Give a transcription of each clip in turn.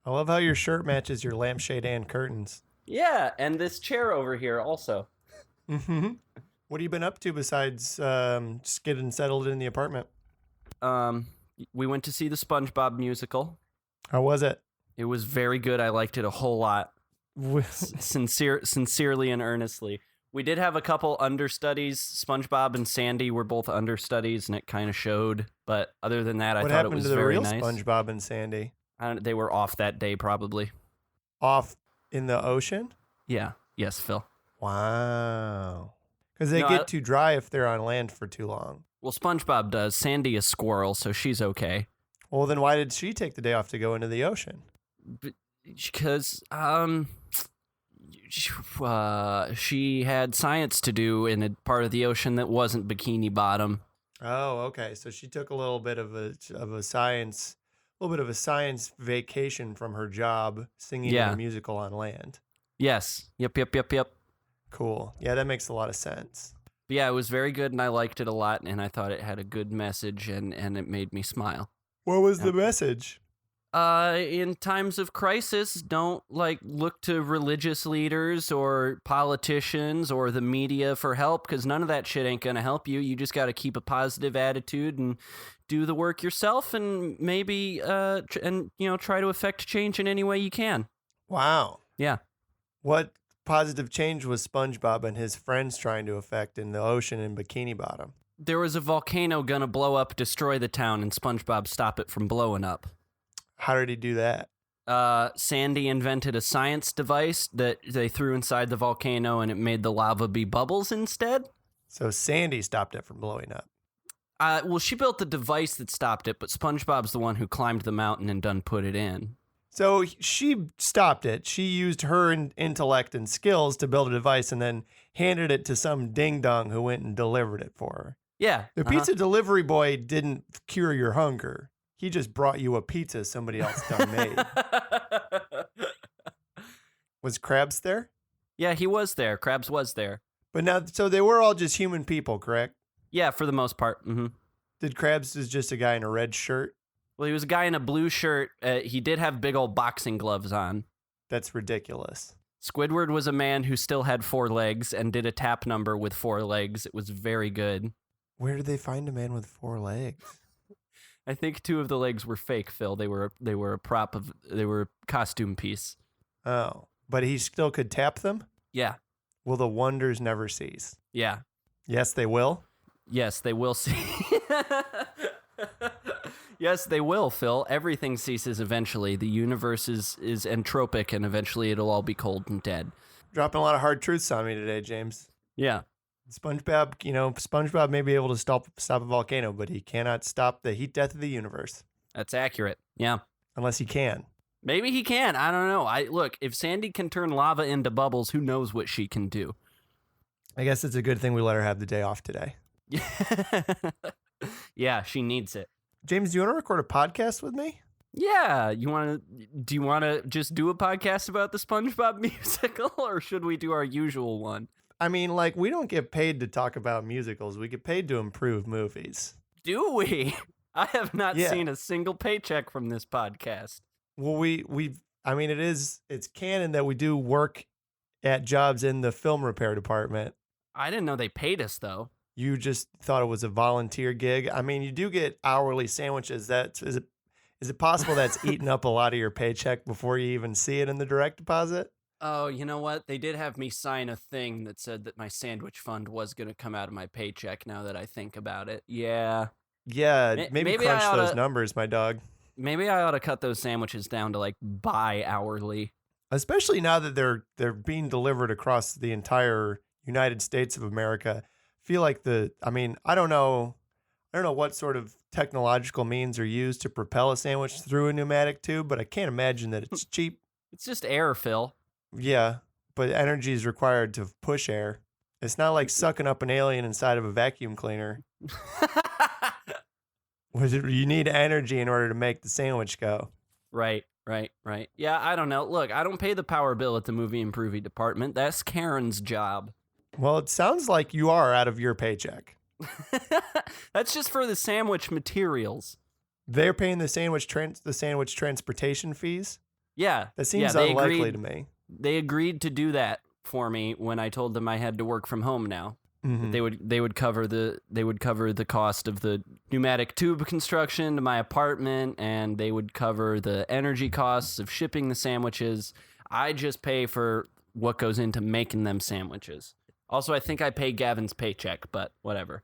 I love how your shirt matches your lampshade and curtains. Yeah, and this chair over here also. Mm-hmm. What have you been up to besides just getting settled in the apartment? We went to see the SpongeBob musical. How was it? It was very good. I liked it a whole lot. Sincerely and earnestly. We did have a couple understudies. SpongeBob and Sandy were both understudies, and it kind of showed. But other than that, I thought it was very nice. What happened to the real SpongeBob and Sandy? They were off that day, probably. Off in the ocean? Yeah. Yes, Phil. Wow. Because they get too dry if they're on land for too long. Well, SpongeBob does. Sandy is squirrel, so she's okay. Well, then why did she take the day off to go into the ocean? Because she had science to do in a part of the ocean that wasn't Bikini Bottom. Oh, okay. So she took a little bit of a science vacation from her job singing in a musical on land. Yes. Yep. Cool. Yeah, that makes a lot of sense. But yeah, it was very good, and I liked it a lot, and I thought it had a good message, and it made me smile. What was the message? In times of crisis, don't look to religious leaders or politicians or the media for help, because none of that shit ain't gonna help you. You just got to keep a positive attitude and do the work yourself, and maybe try to affect change in any way you can. Wow. Yeah. What positive change was SpongeBob and his friends trying to affect in the ocean in Bikini Bottom? There was a volcano gonna blow up, destroy the town, and SpongeBob stop it from blowing up. How did he do that? Sandy invented a science device that they threw inside the volcano, and it made the lava be bubbles instead. So Sandy stopped it from blowing up. Well, she built the device that stopped it, but SpongeBob's the one who climbed the mountain and done put it in. So she stopped it. She used her intellect and skills to build a device and then handed it to some ding-dong who went and delivered it for her. Yeah. The pizza delivery boy didn't cure your hunger. He just brought you a pizza somebody else done made. Was Krabs there? Yeah, he was there. Krabs was there. But now, so they were all just human people, correct? Yeah, for the most part. Mm-hmm. Did Krabs is just a guy in a red shirt? Well, he was a guy in a blue shirt. He did have big old boxing gloves on. That's ridiculous. Squidward was a man who still had 4 legs and did a tap number with 4 legs. It was very good. Where did they find a man with 4 legs? I think 2 of the legs were fake, Phil. They were a costume piece. Oh, but he still could tap them? Yeah. Will the wonders never cease? Yeah. Yes, they will? Yes, they will cease. Yes, they will, Phil. Everything ceases eventually. The universe is entropic, and eventually it'll all be cold and dead. Dropping a lot of hard truths on me today, James. Yeah. SpongeBob may be able to stop a volcano, but he cannot stop the heat death of the universe. That's accurate. Yeah. Unless he can. Maybe he can. I don't know. Look, if Sandy can turn lava into bubbles, who knows what she can do? I guess it's a good thing we let her have the day off today. Yeah, she needs it. James, do you want to record a podcast with me? Yeah. Do you want to just do a podcast about the SpongeBob musical, or should we do our usual one? I mean, we don't get paid to talk about musicals. We get paid to improve movies. Do we? I have not seen a single paycheck from this podcast. Well, it's canon that we do work at jobs in the film repair department. I didn't know they paid us, though. You just thought it was a volunteer gig. I mean, you do get hourly sandwiches. Is it possible that's eating up a lot of your paycheck before you even see it in the direct deposit? Oh, you know what? They did have me sign a thing that said that my sandwich fund was going to come out of my paycheck now that I think about it. Yeah. Yeah, maybe crunch those numbers, my dog. Maybe I ought to cut those sandwiches down to bi-hourly. Especially now that they're being delivered across the entire United States of America. Feel like I don't know what sort of technological means are used to propel a sandwich through a pneumatic tube, but I can't imagine that it's cheap. It's just air, Phil. Yeah, but energy is required to push air. It's not like sucking up an alien inside of a vacuum cleaner. You need energy in order to make the sandwich go. Right. Yeah, I don't know. Look, I don't pay the power bill at the movie improving department. That's Karen's job. Well, it sounds like you are out of your paycheck. That's just for the sandwich materials. They're paying the sandwich transportation fees? Yeah. That seems they unlikely agreed, to me. They agreed to do that for me when I told them I had to work from home now. Mm-hmm. They would cover the cost of the pneumatic tube construction to my apartment, and they would cover the energy costs of shipping the sandwiches. I just pay for what goes into making them sandwiches. Also, I think I pay Gavin's paycheck, but whatever.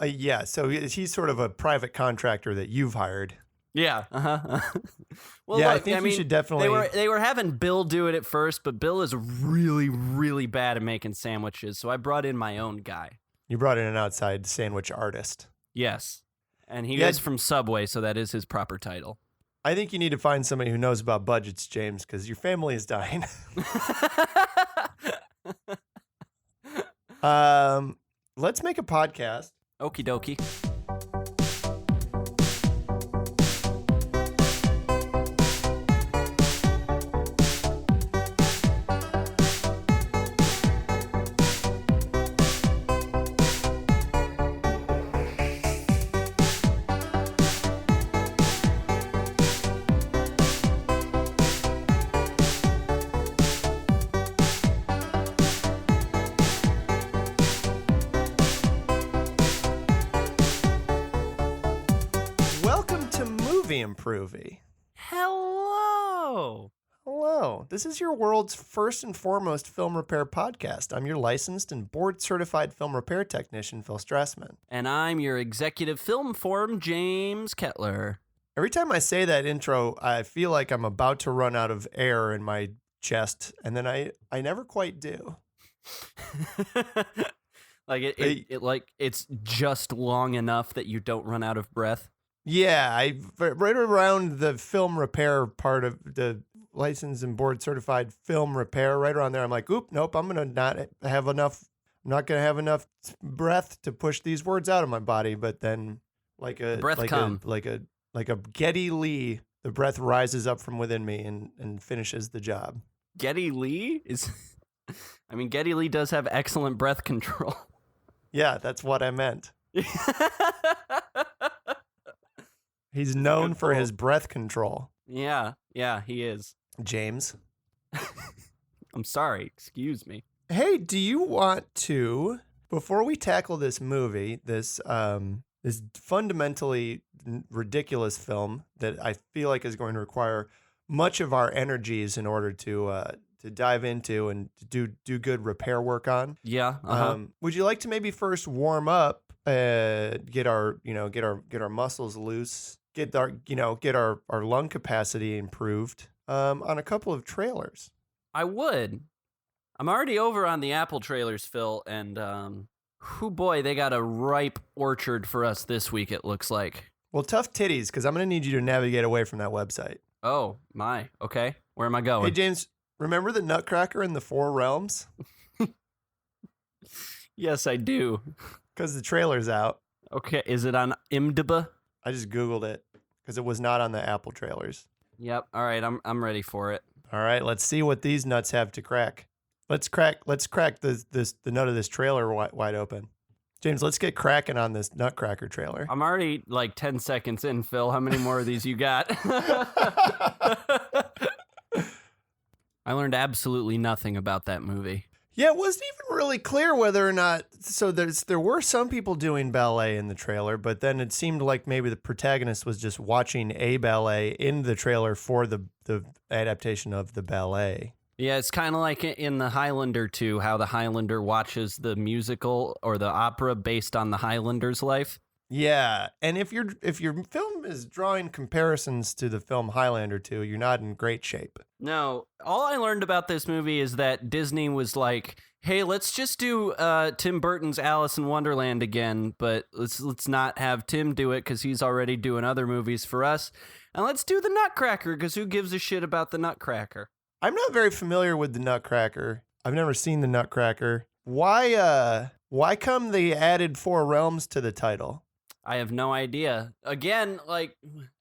Yeah, so he's sort of a private contractor that you've hired. Yeah. Well, yeah, look, I think you should definitely. They were having Bill do it at first, but Bill is really, really bad at making sandwiches, so I brought in my own guy. You brought in an outside sandwich artist. Yes, and he is from Subway, so that is his proper title. I think you need to find somebody who knows about budgets, James, because your family is dying. Let's make a podcast. Okie dokie. Improvy. Hello. This is your world's first and foremost film repair podcast. I'm your licensed and board certified film repair technician, Phil Strassman. And I'm your executive film form, James Kettler. Every time I say that intro, I feel like I'm about to run out of air in my chest, and then I never quite do. Like it's just long enough that you don't run out of breath. Yeah, right around the film repair part of the licensed and board certified film repair, right around there, I'm like, nope, I'm not gonna have enough breath to push these words out of my body. But then, like a Geddy Lee, the breath rises up from within me and finishes the job. Geddy Lee Geddy Lee does have excellent breath control. Yeah, that's what I meant. He's known for his breath control. Yeah, he is. James. I'm sorry, excuse me. Hey, do you want to, before we tackle this movie, this fundamentally ridiculous film that I feel like is going to require much of our energies in order to dive into and do good repair work on? Yeah. Would you like to maybe first warm up, get our muscles loose, get our lung capacity improved on a couple of trailers? I would. I'm already over on the Apple trailers, Phil, and boy, they got a ripe orchard for us this week, it looks like. Well, tough titties, because I'm going to need you to navigate away from that website. Oh, my. Okay. Where am I going? Hey, James, remember the Nutcracker in the Four Realms? Yes, I do. Because the trailer's out. Okay. Is it on IMDb? I just Googled it because it was not on the Apple trailers. Yep. All right. I'm ready for it. All right. Let's see what these nuts have to crack. Let's crack the nut of this trailer wide open. James, let's get cracking on this Nutcracker trailer. I'm already like 10 seconds in, Phil. How many more of these you got? I learned absolutely nothing about that movie. Yeah, it wasn't even really clear whether or not. So there were some people doing ballet in the trailer, but then it seemed like maybe the protagonist was just watching a ballet in the trailer for the adaptation of the ballet. Yeah, it's kind of like in the Highlander 2, how the Highlander watches the musical or the opera based on the Highlander's life. Yeah, and if your film is drawing comparisons to the film Highlander 2, you're not in great shape. No, all I learned about this movie is that Disney was like, "Hey, let's just do Tim Burton's Alice in Wonderland again, but let's not have Tim do it because he's already doing other movies for us, and let's do the Nutcracker because who gives a shit about the Nutcracker?" I'm not very familiar with the Nutcracker. I've never seen the Nutcracker. Why come they added Four Realms to the title? I have no idea. Again, like,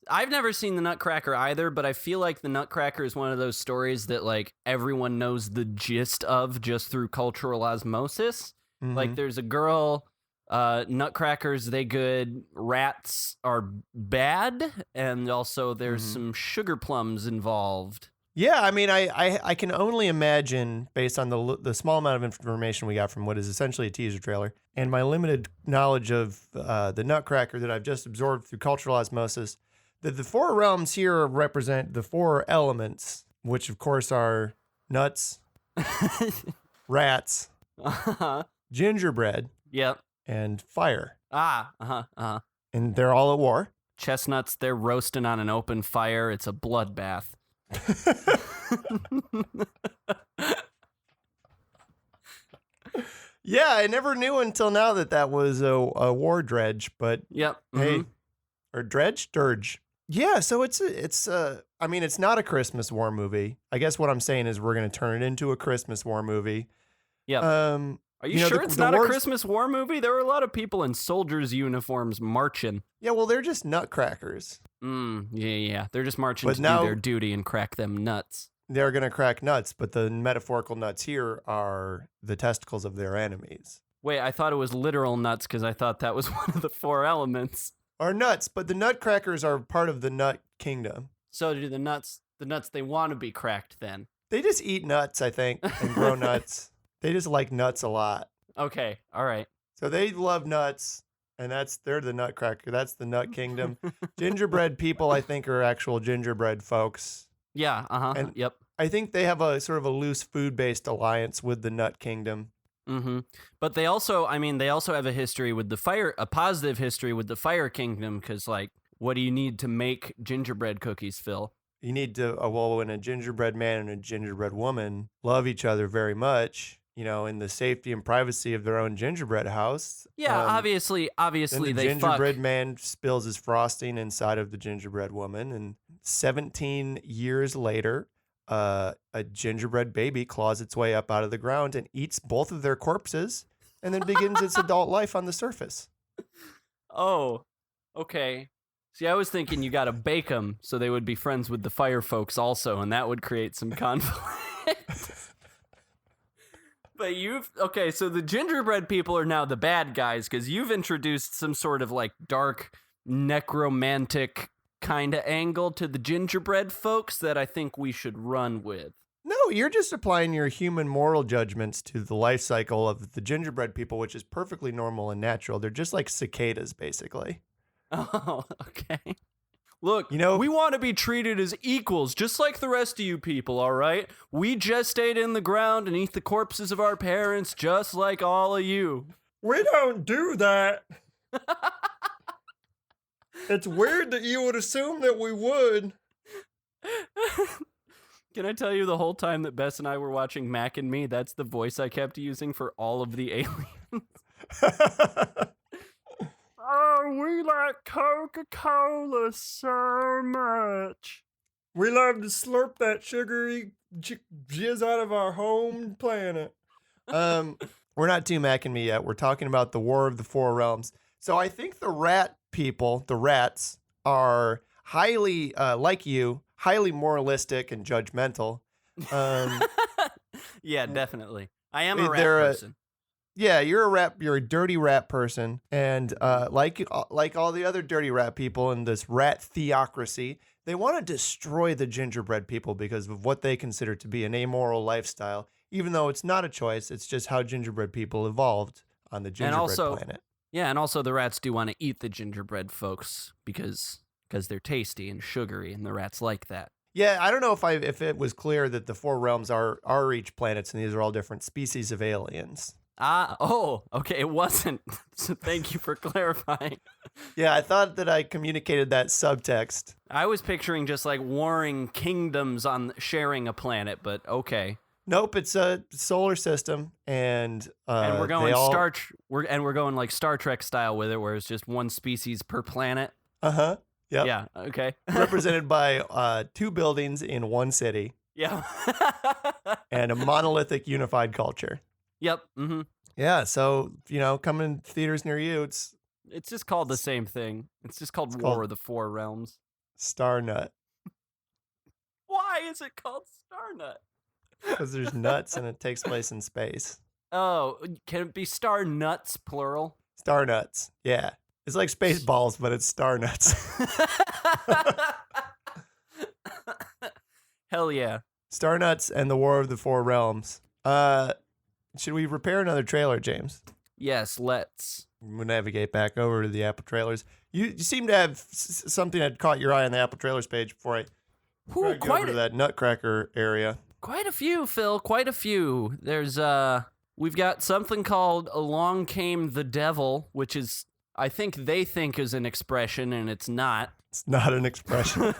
I've never seen the Nutcracker either, but I feel like the Nutcracker is one of those stories that, like, everyone knows the gist of just through cultural osmosis. Mm-hmm. Like, there's a girl, Nutcrackers, they good, rats are bad, and also there's some sugar plums involved. Yeah, I mean, I can only imagine, based on the small amount of information we got from what is essentially a teaser trailer, and my limited knowledge of the Nutcracker that I've just absorbed through cultural osmosis, that the four realms here represent the four elements, which of course are nuts, rats, gingerbread, Yep. and fire. And they're all at war. Chestnuts, they're roasting on an open fire. It's a bloodbath. Yeah, I never knew until now that was a war dredge, but yep. Hey, or dirge. Yeah, so it's I mean, it's not a Christmas war movie. I guess what I'm saying is we're going to turn it into a Christmas war movie. Yep. Are you sure it's not a Christmas war movie? There were a lot of people in soldiers' uniforms marching. Yeah, well, they're just nutcrackers. Yeah. They're just marching to do their duty and crack them nuts. They're going to crack nuts, but the metaphorical nuts here are the testicles of their enemies. Wait, I thought it was literal nuts because I thought that was one of the four elements. Are nuts, but the nutcrackers are part of the nut kingdom. So do the nuts, they want to be cracked then? They just eat nuts, I think, and grow nuts. They just like nuts a lot. Okay, all right. So they love nuts, and they're the nutcracker. That's the nut kingdom. Gingerbread people, I think, are actual gingerbread folks. Yeah, And yep. I think they have a sort of a loose food-based alliance with the nut kingdom. But they also have a history with a positive history with the fire kingdom, because, like, what do you need to make gingerbread cookies, Phil? You need to, when a gingerbread man and a gingerbread woman love each other very much, in the safety and privacy of their own gingerbread house. Yeah, obviously then the the gingerbread man spills his frosting inside of the gingerbread woman, and 17 years later, a gingerbread baby claws its way up out of the ground and eats both of their corpses, and then begins its adult life on the surface. Oh, okay. See, I was thinking you got to bake them so they would be friends with the fire folks also, and that would create some conflict. But so the gingerbread people are now the bad guys because you've introduced some sort of like dark necromantic kind of angle to the gingerbread folks that I think we should run with. No, you're just applying your human moral judgments to the life cycle of the gingerbread people, which is perfectly normal and natural. They're just like cicadas, basically. Oh, okay. Look, we want to be treated as equals, just like the rest of you people, all right? We gestate in the ground and eat the corpses of our parents, just like all of you. We don't do that. It's weird that you would assume that we would. Can I tell you the whole time that Bess and I were watching Mac and Me, that's the voice I kept using for all of the aliens? Oh, we like Coca-Cola so much. We love to slurp that sugary jizz out of our home planet. We're not too Mac and Me yet. We're talking about the War of the Four Realms. So I think the rat people, the rats, are highly, like you, highly moralistic and judgmental. Yeah, definitely. I am a rat person. Yeah, you're a rat. You're a dirty rat person, and like all the other dirty rat people in this rat theocracy, they want to destroy the gingerbread people because of what they consider to be an amoral lifestyle. Even though it's not a choice, it's just how gingerbread people evolved on the gingerbread planet. Yeah, and also the rats do want to eat the gingerbread folks because they're tasty and sugary, and the rats like that. Yeah, I don't know if it was clear that the four realms are each planets, and these are all different species of aliens. Okay, it wasn't. So thank you for clarifying. Yeah, I thought that I communicated that subtext. I was picturing just like warring kingdoms on sharing a planet, but okay. Nope, it's a solar system, and we're going we're going like Star Trek style with it, where it's just one species per planet. Yep. Yeah. Okay. Represented by 2 buildings in one city. Yeah. And a monolithic unified culture. Yep. Mm-hmm. Yeah. So coming to theaters near you, it's just called the same thing. It's just called War of the Four Realms. Star Nut. Why is it called Star Nut? Because there's nuts and it takes place in space. Oh, can it be Star Nuts plural? Star Nuts. Yeah. It's like Spaceballs, but it's Star Nuts. Hell yeah. Star Nuts and the War of the Four Realms. Should we repair another trailer, James? Yes, let's. We'll navigate back over to the Apple trailers. You seem to have something that caught your eye on the Apple trailers page before I go over to that Nutcracker area. Quite a few, Phil. Quite a few. There's we've got something called "Along Came the Devil," which is I think they think is an expression, and it's not. It's not an expression.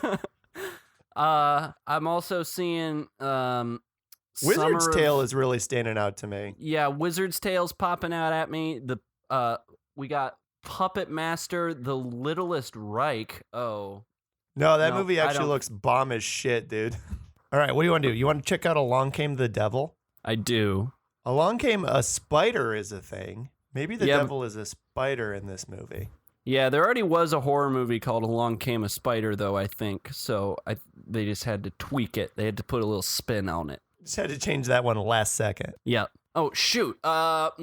I'm also seeing Wizard's Tale is really standing out to me. Yeah, Wizard's Tale's popping out at me. We got Puppet Master, The Littlest Reich. Oh. No, that movie actually looks bomb as shit, dude. All right, what do you want to do? You want to check out Along Came the Devil? I do. Along Came a Spider is a thing. Maybe the devil is a spider in this movie. Yeah, there already was a horror movie called Along Came a Spider, though, I think. So they just had to tweak it. They had to put a little spin on it. Just had to change that one last second. Yep. Oh, shoot. Well,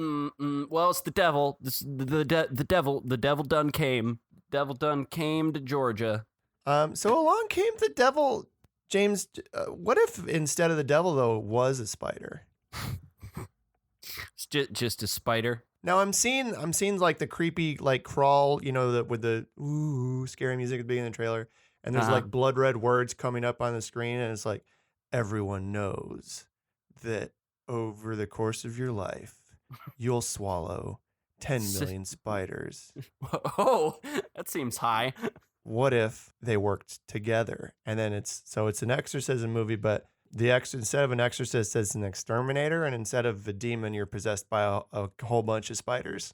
it's the devil. The devil. The devil done came. Devil done came to Georgia. So Along Came the Devil, James. What if instead of the devil, though, it was a spider? It's just a spider. Now I'm seeing like the creepy like crawl, with the scary music at the beginning of the trailer, and there's like blood red words coming up on the screen, and it's like everyone knows that over the course of your life, you'll swallow 10 million spiders. Oh, that seems high. What if they worked together? And then it's an exorcism movie, but instead of an exorcist, it's an exterminator, and instead of a demon, you're possessed by a whole bunch of spiders.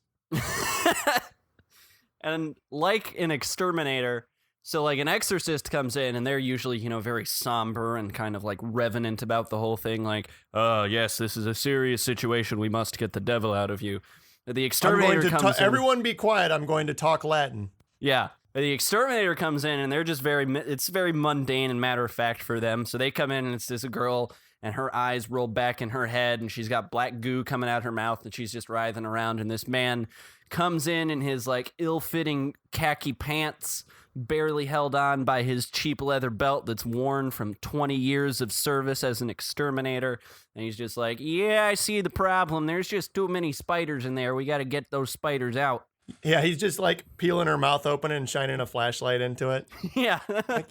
And like an exterminator, so like an exorcist comes in, and they're usually, very somber and kind of like revenant about the whole thing. Like, yes, this is a serious situation. We must get the devil out of you. The exterminator comes in. Everyone be quiet. I'm going to talk Latin. Yeah. The exterminator comes in, and they're just it's very mundane and matter of fact for them. So they come in, and it's this girl, and her eyes roll back in her head, and she's got black goo coming out her mouth, and she's just writhing around. And this man comes in his like ill-fitting khaki pants, barely held on by his cheap leather belt that's worn from 20 years of service as an exterminator. And he's just like, yeah, I see the problem. There's just too many spiders in there. We got to get those spiders out. Yeah, he's just like peeling her mouth open and shining a flashlight into it. Yeah.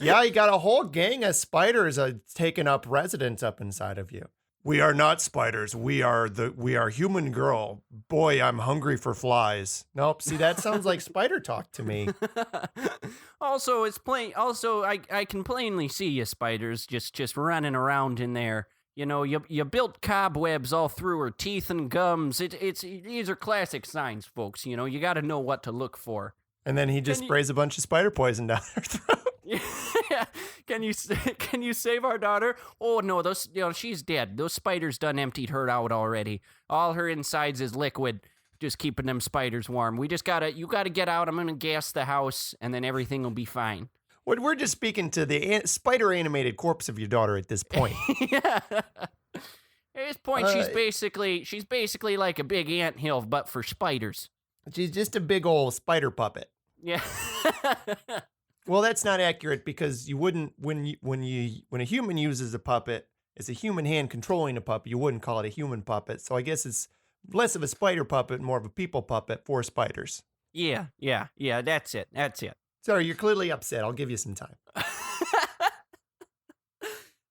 Yeah, you got a whole gang of spiders taking up residence up inside of you. We are not spiders. We are human girl. Boy, I'm hungry for flies. Nope. See, that sounds like spider talk to me. Also, it's plain. Also, I can plainly see you spiders just running around in there. You built cobwebs all through her teeth and gums. These are classic signs, folks. You got to know what to look for. And then he just sprays a bunch of spider poison down her throat. Yeah. Can you save our daughter? Oh no, she's dead. Those spiders done emptied her out already. All her insides is liquid, just keeping them spiders warm. You gotta get out. I'm gonna gas the house, and then everything will be fine. We're just speaking to the spider animated corpse of your daughter at this point. Yeah. At this point, she's basically like a big anthill, but for spiders. She's just a big old spider puppet. Yeah. Well, that's not accurate because you wouldn't when a human uses a puppet, it's a human hand controlling a puppet. You wouldn't call it a human puppet. So I guess it's less of a spider puppet, more of a people puppet for spiders. Yeah. That's it. Sorry, you're clearly upset. I'll give you some time. I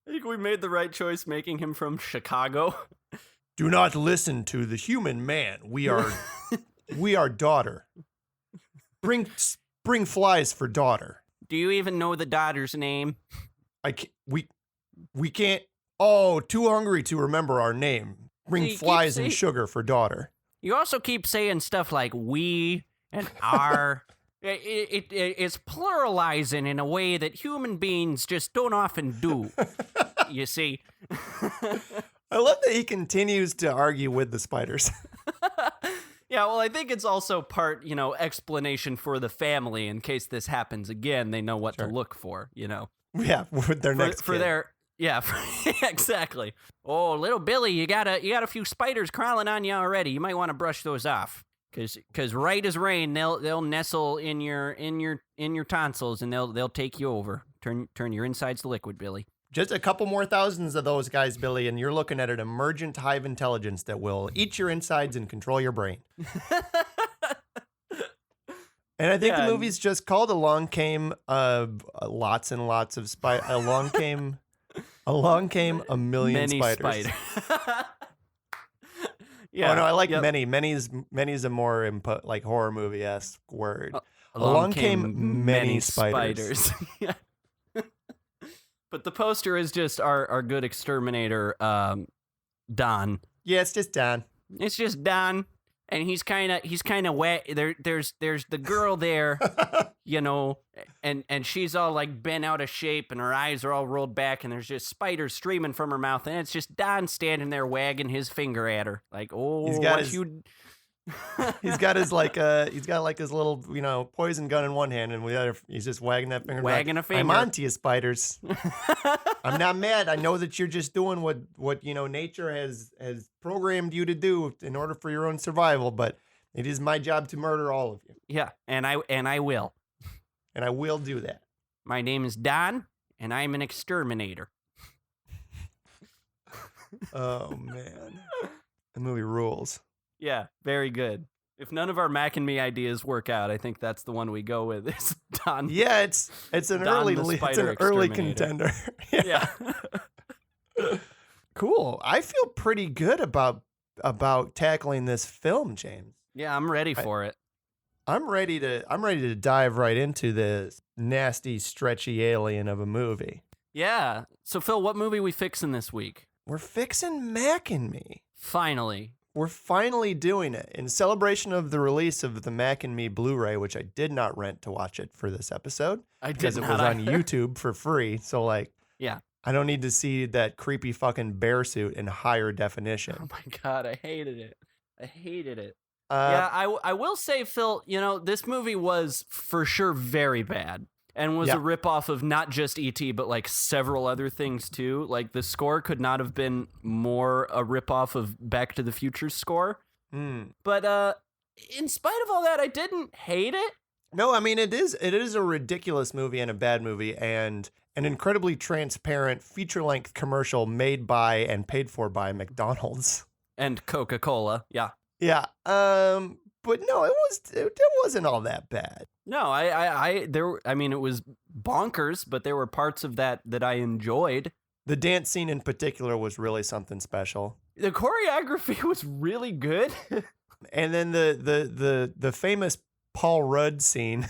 think we made the right choice making him from Chicago. Do not listen to the human man. We are daughter. Bring flies for daughter. Do you even know the daughter's name? We can't. Oh, too hungry to remember our name. Bring flies and sugar for daughter. You also keep saying stuff like we and our. It's pluralizing in a way that human beings just don't often do. You see? I love that he continues to argue with the spiders. Yeah, well, I think it's also part, explanation for the family in case this happens again. They know what to look for, Yeah, with their next for kid. Yeah, exactly. Oh, little Billy, you got a few spiders crawling on you already. You might want to brush those off, because right as rain, they'll nestle in your tonsils and they'll take you over. Turn your insides to liquid, Billy. Just a couple more thousands of those guys, Billy, and you're looking at an emergent hive intelligence that will eat your insides and control your brain. And I think the movie's just called Along Came lots and lots of spiders. Along came a million spiders. Yeah. Oh no, I like many. Many's a more like horror movie-esque word. Along came many spiders. Yeah. But the poster is just our good exterminator, Don. Yeah, it's just Don. It's just Don, and he's kind of wet. There's the girl there, you know, and she's all like bent out of shape, and her eyes are all rolled back, and there's just spiders streaming from her mouth, and it's just Don standing there wagging his finger at her, like, oh, he's got his his little, you know, poison gun in one hand, and he's just wagging that finger. Wagging a finger. I'm on to you, spiders. I'm not mad. I know that you're just doing what you know nature has programmed you to do in order for your own survival, but it is my job to murder all of you. Yeah, and I will. And I will do that. My name is Don, and I'm an exterminator. Oh man, the movie rules. Yeah, very good. If none of our Mac and Me ideas work out, I think that's the one we go with. It's Don. Yeah, it's an early contender. Yeah. Cool. I feel pretty good about tackling this film, James. Yeah, I'm ready for it. I'm ready to dive right into this nasty, stretchy alien of a movie. Yeah. So Phil, what movie we fixing this week? We're fixing Mac and Me. Finally. We're finally doing it in celebration of the release of the Mac and Me Blu-ray, which I did not rent to watch it for this episode. Because it was on YouTube for free. So like, yeah, I don't need to see that creepy fucking bear suit in higher definition. Oh my God, I hated it. Yeah, I will say, Phil, you know, this movie was for sure very bad. And was a ripoff of not just E.T., but like several other things too. Like the score could not have been more a ripoff of Back to the Future's score. But in spite of all that, I didn't hate it. No, I mean it is a ridiculous movie and a bad movie and an incredibly transparent feature-length commercial made by and paid for by McDonald's and Coca-Cola. Yeah. Yeah. But no, it wasn't all that bad. No, I mean, it was bonkers, but there were parts of that I enjoyed. The dance scene in particular was really something special. The choreography was really good. And then the famous Paul Rudd scene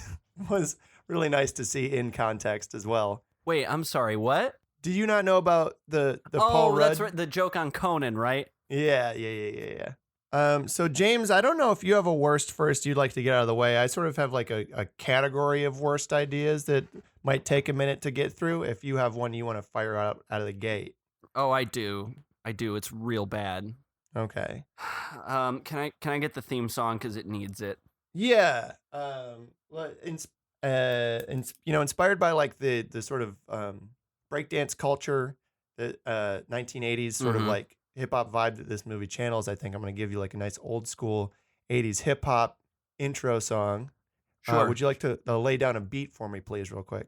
was really nice to see in context as well. Wait, I'm sorry, what? Do you not know about the Paul Rudd? Oh, that's right, the joke on Conan, right? Yeah. So James, I don't know if you have a worst first you'd like to get out of the way. I sort of have like a category of worst ideas that might take a minute to get through. If you have one you want to fire out of the gate. Oh, I do. It's real bad. Okay. Can I get the theme song because it needs it? Yeah. Inspired by like the sort of breakdance culture, the 1980s sort of like hip hop vibe that this movie channels, I think I'm going to give you like a nice old school 80s hip hop intro song. Sure. Would you like to lay down a beat for me, please, real quick?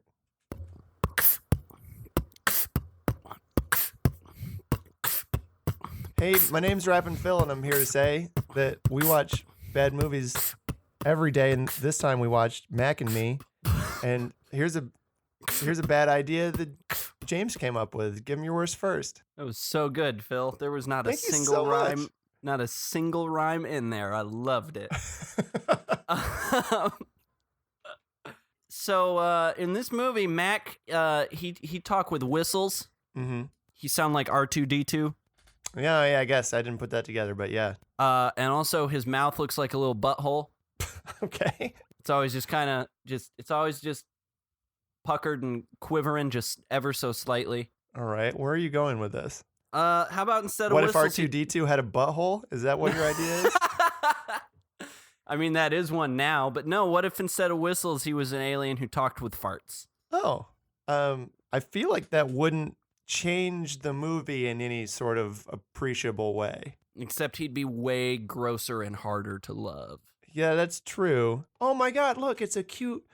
Hey, my name's Rappin' Phil, and I'm here to say that we watch bad movies every day, and this time we watched Mac and Me. And here's a bad idea that James came up with. Give him your worst first. That was so good, Phil. There was not a single rhyme in there. I loved it. So in this movie, Mac he talk with whistles. Mm-hmm. He sound like R2-D2. Yeah, I guess I didn't put that together, but yeah. And also his mouth looks like a little butthole. Okay. It's always just kind of it's always just puckered and quivering just ever so slightly. All right. Where are you going with this? How about instead of what whistles... if R2-D2 had a butthole? Is that what your idea is? I mean, that is one now, but no, what if instead of whistles, he was an alien who talked with farts? Oh, I feel like that wouldn't change the movie in any sort of appreciable way. Except he'd be way grosser and harder to love. Yeah, that's true. Oh my God, look, it's a cute...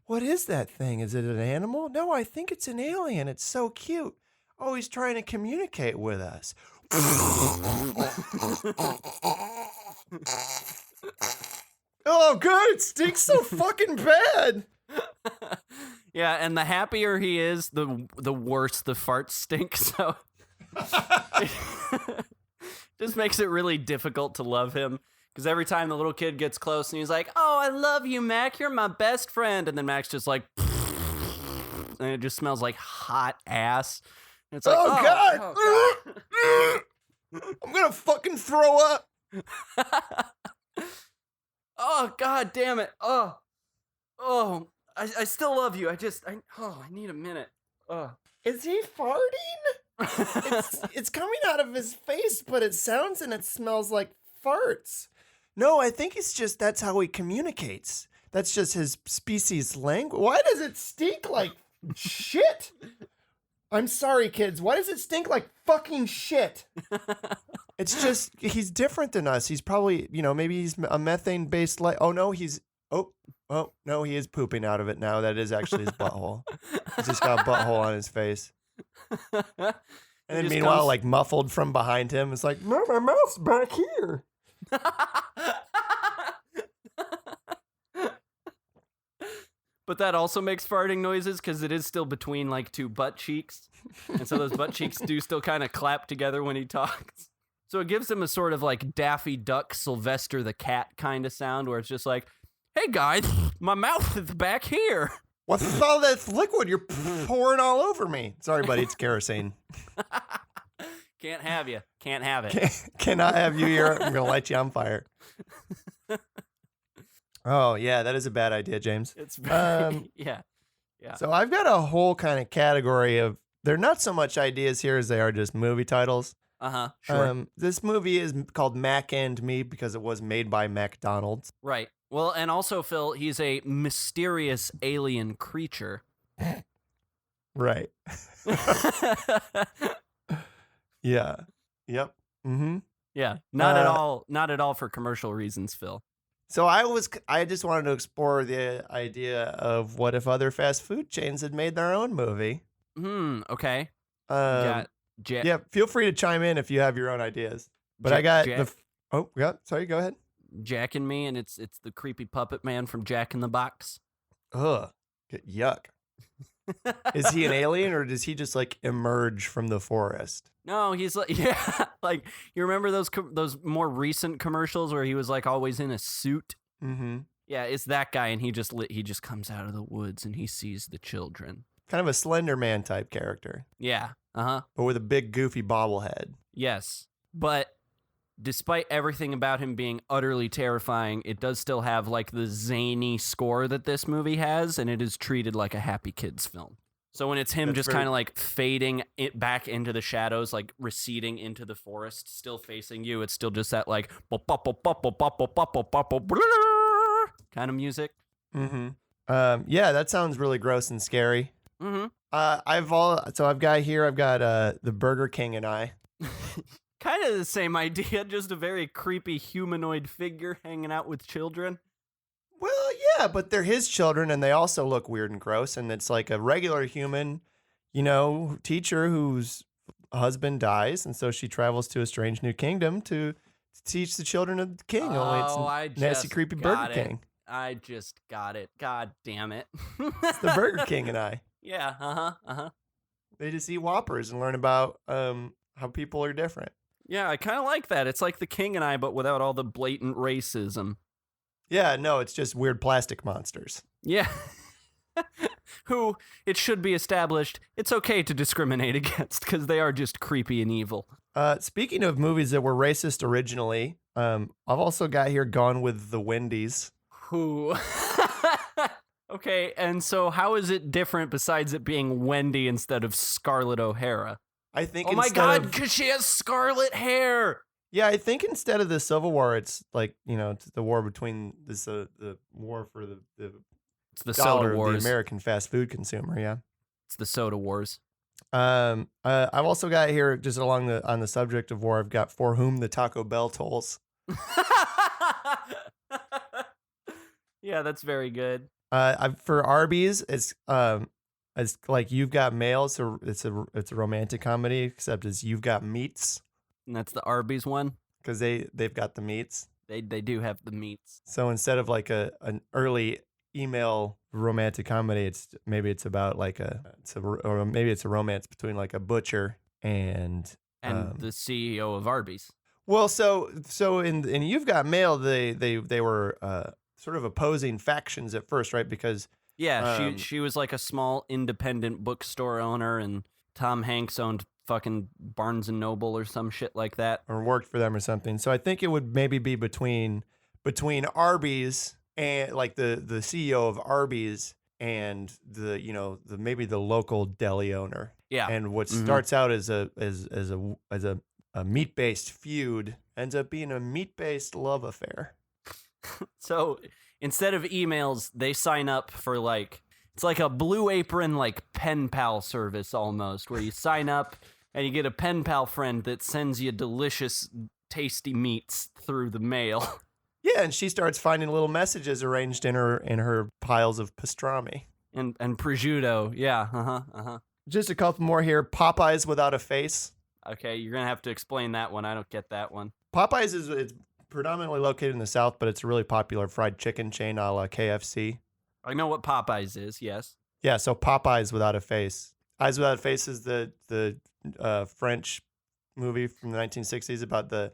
What is that thing? Is it an animal? No, I think it's an alien. It's so cute. Oh, he's trying to communicate with us. Oh, God, it stinks so fucking bad. Yeah, and the happier he is, the worse the farts stink. So just makes it really difficult to love him. Because every time the little kid gets close and he's like, "Oh, I love you, Mac. You're my best friend." And then Mac's just like, and it just smells like hot ass. And it's like, oh God. I'm going to fucking throw up. Oh, God damn it. Oh, I still love you. I need a minute. Oh. Is he farting? It's coming out of his face, but it sounds and it smells like farts. No, I think it's just that's how he communicates. That's just his species language. Why does it stink like shit? I'm sorry, kids. Why does it stink like fucking shit? It's just, he's different than us. He's probably, maybe he's a methane-based oh, no, no, he is pooping out of it now. That is actually his butthole. He's just got a butthole on his face. And then meanwhile, like muffled from behind him, it's like, no, my mouth's back here. But that also makes farting noises because it is still between like two butt cheeks. And so those butt cheeks do still kind of clap together when he talks. So it gives him a sort of like Daffy Duck, Sylvester the Cat kind of sound where it's just like, "Hey guys, my mouth is back here." What's all this liquid you're pouring all over me? Sorry, buddy, it's kerosene. Can't have you. Can't have it. Cannot have you here. I'm going to light you on fire. Oh, yeah, that is a bad idea, James. It's very, yeah. So I've got a whole kind of category of, they're not so much ideas here as they are just movie titles. Sure. This movie is called Mac and Me because it was made by McDonald's. Right. Well, and also, Phil, he's a mysterious alien creature. Right. Yeah. Yep. Mm-hmm. Yeah. Not at all for commercial reasons, Phil. So I just wanted to explore the idea of what if other fast food chains had made their own movie. Okay. Yeah, feel free to chime in if you have your own ideas. But I got sorry, go ahead. Jack and Me, and it's the creepy puppet man from Jack in the Box. Ugh, yuck. Is he an alien or does he just like emerge from the forest? No, he's like, yeah, like you remember those more recent commercials where he was like always in a suit? Mm-hmm. Yeah, it's that guy, and he just comes out of the woods and he sees the children. Kind of a Slender Man type character. Yeah, but with a big goofy bobblehead. Yes, but despite everything about him being utterly terrifying, it does still have like the zany score that this movie has, and it is treated like a happy kids film. So when it's him kind of like fading it back into the shadows, like receding into the forest, still facing you, it's still just that like kind of music. Mm-hmm. Yeah, that sounds really gross and scary. Mm-hmm. I've got the Burger King and I. Kind of the same idea, just a very creepy humanoid figure hanging out with children. Well, yeah, but they're his children, and they also look weird and gross, and it's like a regular human, teacher whose husband dies, and so she travels to a strange new kingdom to teach the children of the king. Only it's nasty, creepy Burger King. I just got it. God damn it. It's the Burger King and I. Yeah, They just eat Whoppers and learn about how people are different. Yeah, I kind of like that. It's like the King and I, but without all the blatant racism. Yeah, no, it's just weird plastic monsters. Yeah. Who, it should be established, it's okay to discriminate against because they are just creepy and evil. Speaking of movies that were racist originally, I've also got here Gone with the Wendy's. Who? Okay, and so how is it different besides it being Wendy instead of Scarlett O'Hara? I think. Oh my God, because she has scarlet hair. Yeah, I think instead of the Civil War, it's like it's the war between the war for the it's the dollar soda wars. Of the American fast food consumer. Yeah, it's the soda wars. I've also got here just on the subject of war. I've got For Whom the Taco Bell Tolls. Yeah, that's very good. For Arby's, It's like You've Got Mail, so it's a romantic comedy, except it's You've Got Meats, And that's the Arby's one. because they've got the meats. They do have the meats. So instead of like an early email romantic comedy, it's about like or maybe it's a romance between like a butcher and the CEO of Arby's. Well, so in You've Got Mail, they were sort of opposing factions at first, right? Because Yeah, she was like a small independent bookstore owner, and Tom Hanks owned fucking Barnes and Noble or some shit like that. or worked for them or something. So I think it would maybe be between Arby's and like the CEO of Arby's and maybe the local deli owner. Yeah. And what starts out as a meat-based feud ends up being a meat-based love affair. So instead of emails, they sign up for it's like a Blue Apron pen pal service almost, where you sign up and you get a pen pal friend that sends you delicious, tasty meats through the mail. Yeah, and she starts finding little messages arranged in her piles of pastrami and prosciutto. Yeah. Just a couple more here. Popeyes Without a Face. Okay, you're gonna have to explain that one. I don't get that one. Popeyes it's predominantly located in the South, but it's a really popular fried chicken chain a la KFC. I know what Popeyes is. Yes. Yeah, so Popeyes Without a Face. Eyes Without a Face is the French movie from the 1960s about the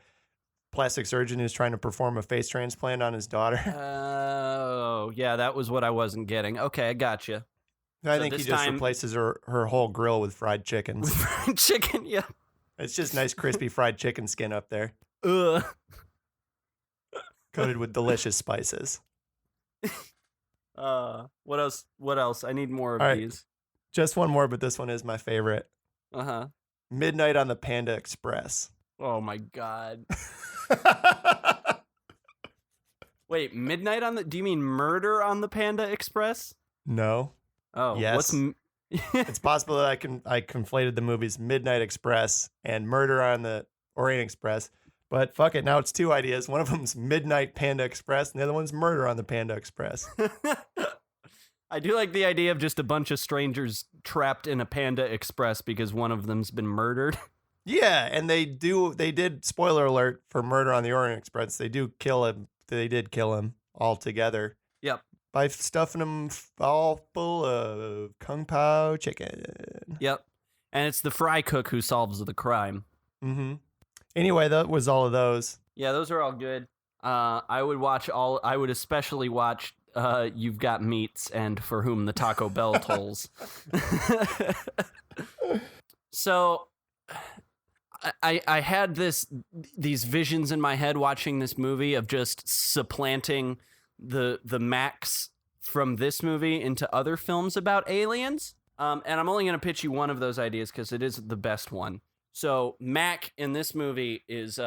plastic surgeon who's trying to perform a face transplant on his daughter. Oh, yeah, that was what I wasn't getting. Okay, I gotcha. I think he just replaces her whole grill with fried chickens. Fried chicken, yeah. It's just nice crispy fried chicken skin up there. Ugh. Coated with delicious spices. What else? I need more of All right. these. Just one more, but this one is my favorite. Uh-huh. Midnight on the Panda Express. Oh my God. Wait, midnight on the... Do you mean Murder on the Panda Express? No. Oh, yes. It's possible that I conflated the movies Midnight Express and Murder on the Orient Express. But fuck it, now it's two ideas. One of them's Midnight Panda Express, and the other one's Murder on the Panda Express. I do like the idea of just a bunch of strangers trapped in a Panda Express because one of them's been murdered. Yeah, and they did, spoiler alert for Murder on the Orient Express, they did kill him altogether. Yep. By stuffing him all full of Kung Pao chicken. Yep. And it's the fry cook who solves the crime. Mm-hmm. Anyway, that was all of those. Yeah, those are all good. I would especially watch You've Got Meats and For Whom the Taco Bell Tolls. So I had these visions in my head watching this movie of just supplanting the Macs from this movie into other films about aliens. And I'm only going to pitch you one of those ideas because it is the best one. So Mac in this movie is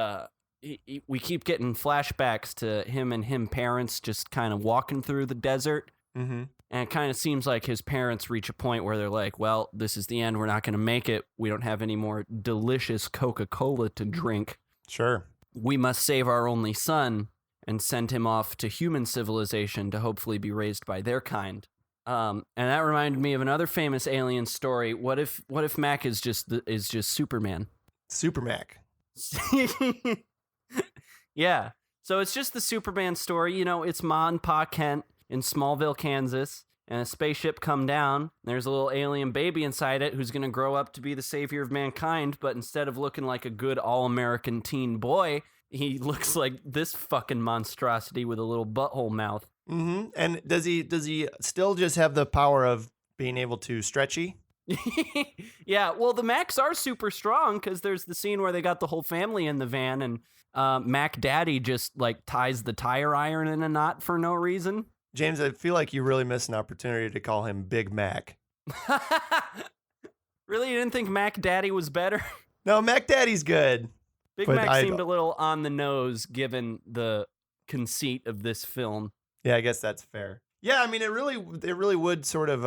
we keep getting flashbacks to him and him parents just kind of walking through the desert. Mm-hmm. And it kind of seems like his parents reach a point where they're like, well, this is the end. We're not going to make it. We don't have any more delicious Coca-Cola to drink. Sure. We must save our only son and send him off to human civilization to hopefully be raised by their kind. And that reminded me of another famous alien story. What if Mac is just Superman? Super Mac. Yeah. So it's just the Superman story. You know, it's Ma and Pa Kent in Smallville, Kansas, and a spaceship come down. There's a little alien baby inside it who's going to grow up to be the savior of mankind, but instead of looking like a good all-American teen boy, he looks like this fucking monstrosity with a little butthole mouth. Mm-hmm. And does he still just have the power of being able to stretchy? Yeah, well, the Macs are super strong because there's the scene where they got the whole family in the van and Mac Daddy just ties the tire iron in a knot for no reason. James, I feel like you really missed an opportunity to call him Big Mac. Really? You didn't think Mac Daddy was better? No, Mac Daddy's good. Big Mac seemed a little on the nose given the conceit of this film. Yeah, I guess that's fair. Yeah, I mean, it really would sort of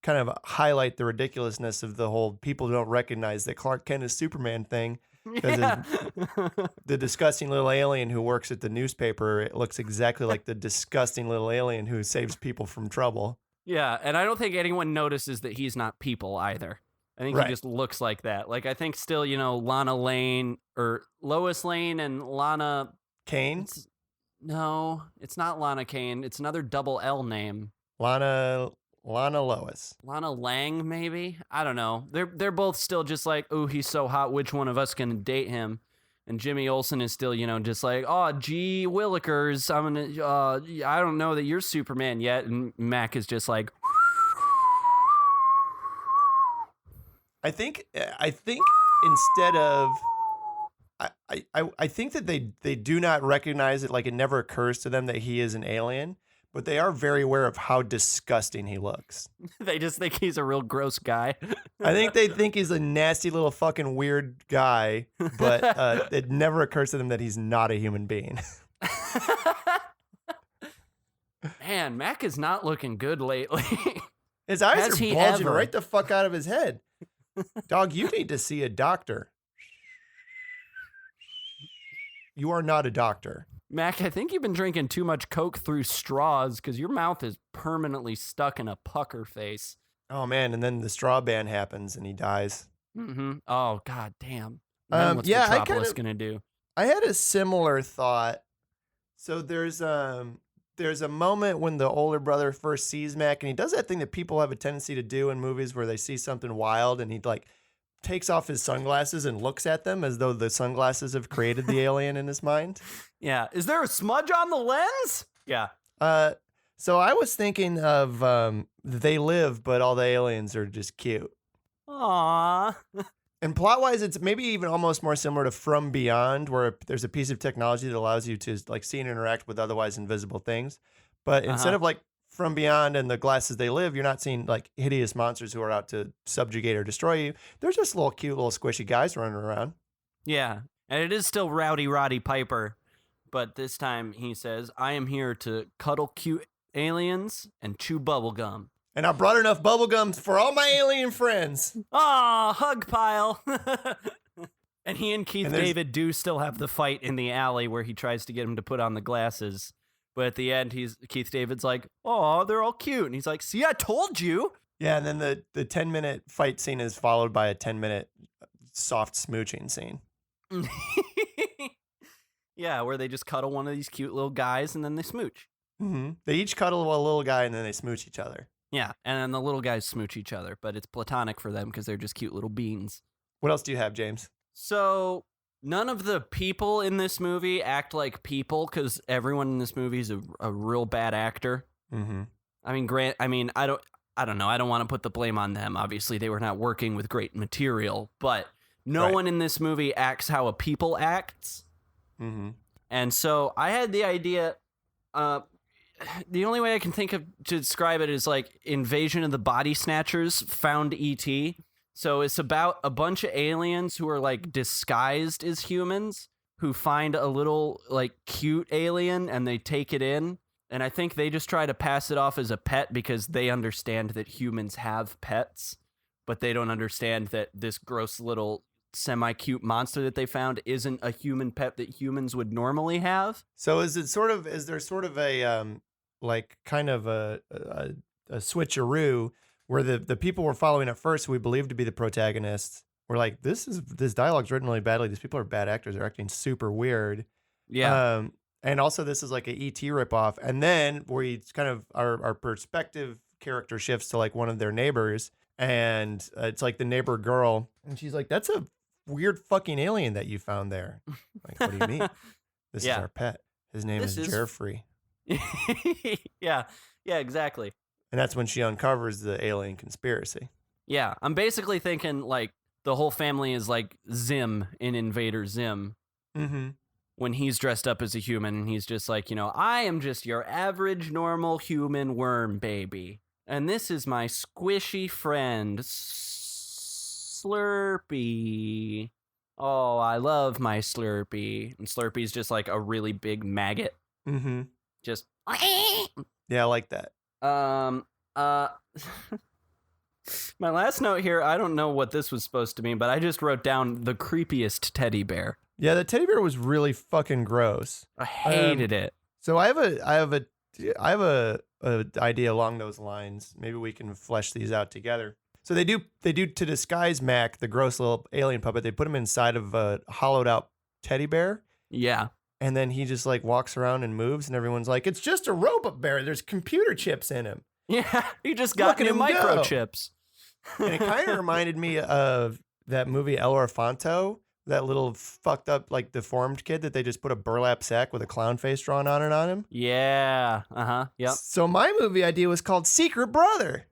kind of highlight the ridiculousness of the whole people don't recognize that Clark Kent is Superman thing. Yeah. The disgusting little alien who works at the newspaper, it looks exactly like the disgusting little alien who saves people from trouble. Yeah, and I don't think anyone notices that he's not people either. I think Right. he just looks like that. Like, I think still, Lana Lane or Lois Lane and Lana. Kane? No, it's not Lana Kane. It's another double L name. Lana Lois. Lana Lang, maybe? I don't know. They're both still just like, oh, he's so hot. Which one of us can date him? And Jimmy Olsen is still, just like, oh, gee, Willikers, I don't know that you're Superman yet. And Mac is just like, I think instead of I think that they do not recognize it, like it never occurs to them that he is an alien, but they are very aware of how disgusting he looks. they just think he's a real gross guy. I think they think he's a nasty little fucking weird guy, but it never occurs to them that he's not a human being. Man, Mac is not looking good lately. His eyes Has are he bulging ever? right the fuck out of his head. Dog, you need to see a doctor. You are not a doctor. Mac, I think you've been drinking too much Coke through straws because your mouth is permanently stuck in a pucker face. Oh man, and then the straw ban happens and he dies. Mm-hmm. Oh, god damn. Then what's yeah, Metropolis gonna do? I had a similar thought. So there's a moment when the older brother first sees Mac, and he does that thing that people have a tendency to do in movies where they see something wild and he like takes off his sunglasses and looks at them as though the sunglasses have created the alien in his mind. Yeah. Is there a smudge on the lens? Yeah. So I was thinking of They Live, but all the aliens are just cute. Aww. And plot-wise, it's maybe even almost more similar to From Beyond, where there's a piece of technology that allows you to like see and interact with otherwise invisible things. But instead of like From Beyond and the glasses They Live, you're not seeing like hideous monsters who are out to subjugate or destroy you. They're just little cute, little squishy guys running around. Yeah. And it is still Rowdy Roddy Piper, but this time he says, I am here to cuddle cute aliens and chew bubblegum. And I brought enough bubblegum for all my alien friends. Aw, hug pile. And he and Keith David do still have the fight in the alley where he tries to get him to put on the glasses. But at the end, Keith David's like, oh, they're all cute. And he's like, see, I told you. Yeah, and then the 10-minute fight scene is followed by a 10-minute soft smooching scene. Yeah, where they just cuddle one of these cute little guys and then they smooch. Mm-hmm. They each cuddle a little guy and then they smooch each other. Yeah, and then the little guys smooch each other, but it's platonic for them because they're just cute little beans. What else do you have, James? So none of the people in this movie act like people because everyone in this movie is a real bad actor. Mm-hmm. I don't know. I don't want to put the blame on them. Obviously, they were not working with great material, but no one in this movie acts how a people acts. Mm-hmm. And so I had the idea. The only way I can think of to describe it is like Invasion of the Body Snatchers found E.T. So it's about a bunch of aliens who are like disguised as humans who find a little like cute alien and they take it in. And I think they just try to pass it off as a pet because they understand that humans have pets, but they don't understand that this gross little semi-cute monster that they found isn't a human pet that humans would normally have. So is there sort of a like kind of a switcheroo where the people we're following at first who we believe to be the protagonists were like, this dialogue's written really badly. These people are bad actors. They're acting super weird. Yeah. And also this is like an E.T. ripoff. And then we kind of our perspective character shifts to like one of their neighbors, and it's like the neighbor girl, and she's like, that's a weird fucking alien that you found there. Like, what do you mean? This is our pet. His name is Jeffrey. Yeah, exactly. And that's when she uncovers the alien conspiracy. Yeah, I'm basically thinking like the whole family is like Zim in Invader Zim. Mm-hmm. When he's dressed up as a human, and he's just like, I am just your average normal human worm baby. And this is my squishy friend, Slurpee. Oh, I love my Slurpee. And Slurpee's just like a really big maggot. Mm-hmm. Just. Yeah, I like that. My last note here, I don't know what this was supposed to mean, but I just wrote down the creepiest teddy bear. Yeah, the teddy bear was really fucking gross. I hated it. So I have a an idea along those lines. Maybe we can flesh these out together. So they do to disguise Mac, the gross little alien puppet. They put him inside of a hollowed out teddy bear. Yeah. And then he just like walks around and moves, and everyone's like, "It's just a robot bear. There's computer chips in him." Yeah, he just got new microchips. And it kind of reminded me of that movie El Orfanto, that little fucked up, like deformed kid that they just put a burlap sack with a clown face drawn on it on him. Yeah. Yep. So my movie idea was called Secret Brother.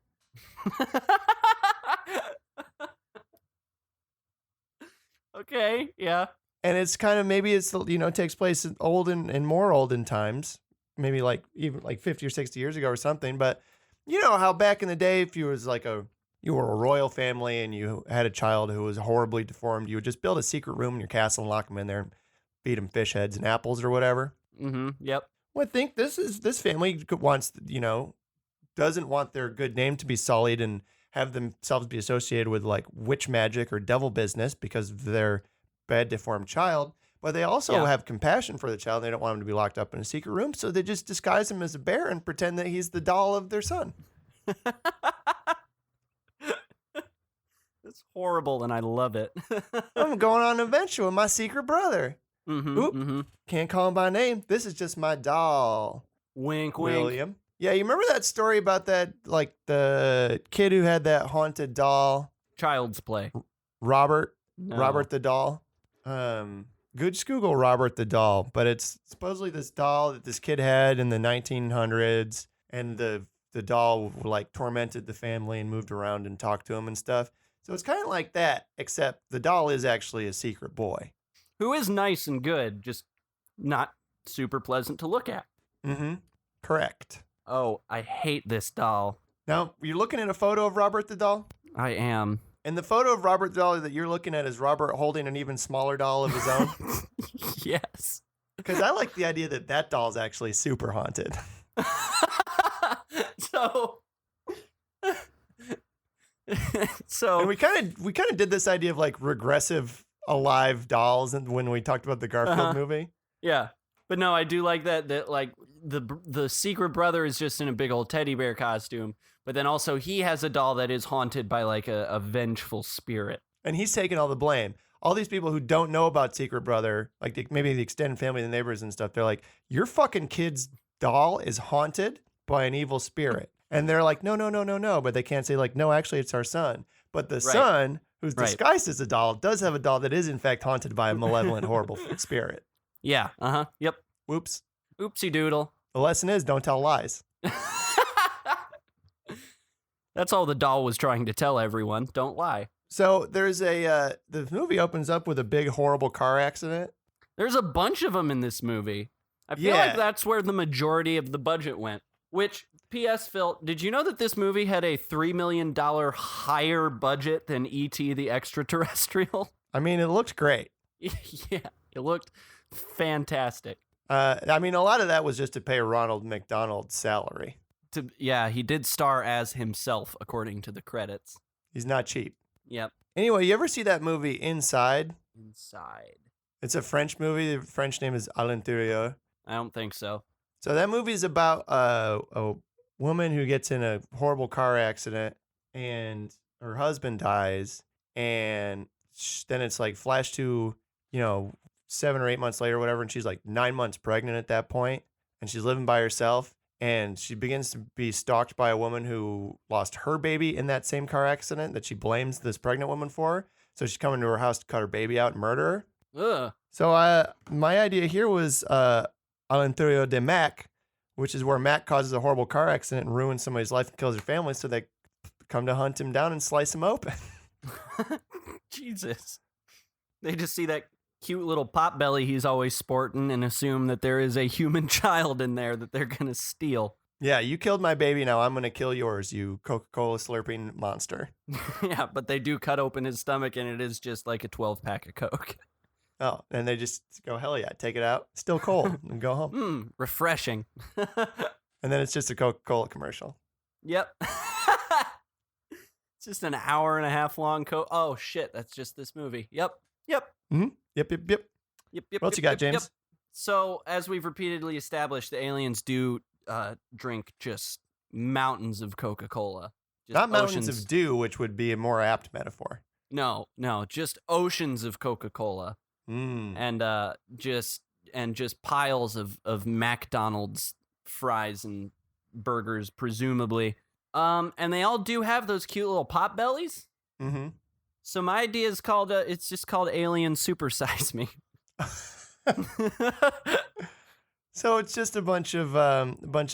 Okay. Yeah. And it's kind of, maybe it's, takes place in olden and more olden times, maybe like even like 50 or 60 years ago or something. But you know how back in the day, if you were a royal family and you had a child who was horribly deformed, you would just build a secret room in your castle and lock them in there and feed them fish heads and apples or whatever. Mm-hmm. Yep. Well, I think this family wants, doesn't want their good name to be sullied and have themselves be associated with like witch magic or devil business because of their bad deformed child. But they also have compassion for the child. They don't want him to be locked up in a secret room. So they just disguise him as a bear and pretend that he's the doll of their son. It's horrible, and I love it. I'm going on an adventure with my secret brother. Can't call him by name. This is just my doll. Wink, William. wink. Yeah, you remember that story about that, like the kid who had that haunted doll? Child's Play. Robert. No. Robert the doll. Just Google Robert the doll. But it's supposedly this doll that this kid had in the 1900s, and the doll like tormented the family and moved around and talked to him and stuff. So it's kind of like that, except the doll is actually a secret boy. Who is nice and good, just not super pleasant to look at. Mm-hmm. Correct. Oh, I hate this doll. Now, you're looking at a photo of Robert the doll? I am. And the photo of Robert the doll that you're looking at is Robert holding an even smaller doll of his own? Yes. Because I like the idea that doll's actually super haunted. So and we kind of did this idea of like regressive alive dolls, and when we talked about the Garfield movie. Yeah, but no, I do like that like the secret brother is just in a big old teddy bear costume, but then also he has a doll that is haunted by like a vengeful spirit, and he's taking all the blame. All these people who don't know about Secret Brother, like maybe the extended family, the neighbors and stuff, they're like, your fucking kid's doll is haunted by an evil spirit. And they're like, no. But they can't say like, no, actually it's our son. But the son, who's disguised as a doll, does have a doll that is in fact haunted by a malevolent, horrible spirit. Yeah. Yep. Whoops. Oopsie doodle. The lesson is don't tell lies. That's all the doll was trying to tell everyone. Don't lie. So there's the movie opens up with a big, horrible car accident. There's a bunch of them in this movie. I feel like that's where the majority of the budget went. Which, P.S. Phil, did you know that this movie had a $3 million higher budget than E.T. the Extraterrestrial? I mean, it looked great. Yeah, it looked fantastic. I mean, a lot of that was just to pay Ronald McDonald's salary. He did star as himself, according to the credits. He's not cheap. Yep. Anyway, you ever see that movie Inside? Inside. It's a French movie. The French name is À l'intérieur. I don't think so. So that movie is about a woman who gets in a horrible car accident and her husband dies. And then it's like flash to, 7 or 8 months later or whatever. And she's like 9 months pregnant at that point. And she's living by herself. And she begins to be stalked by a woman who lost her baby in that same car accident that she blames this pregnant woman for. So she's coming to her house to cut her baby out and murder her. Ugh. So my idea here was À l'intérieur de Mac, which is where Mac causes a horrible car accident and ruins somebody's life and kills her family. So they come to hunt him down and slice him open. Jesus. They just see that cute little pot belly he's always sporting and assume that there is a human child in there that they're going to steal. Yeah, you killed my baby, now I'm going to kill yours, you Coca-Cola slurping monster. Yeah, but they do cut open his stomach and it is just like a 12-pack of Coke. Oh, and they just go, hell yeah, take it out. Still cold, and go home. Refreshing. And then it's just a Coca-Cola commercial. Yep. It's just an hour and a half long Oh, shit, that's just this movie. Yep. Mm-hmm. Yep. What else you got, James? So, as we've repeatedly established, the aliens do drink just mountains of Coca-Cola. Just Not mountains oceans. of dew, which would be a more apt metaphor. No, just oceans of Coca-Cola. Mm. And just piles of McDonald's fries and burgers, presumably. And they all do have those cute little pot bellies. Mm-hmm. So my idea is called it's just called Alien Super Size Me. So it's just a bunch of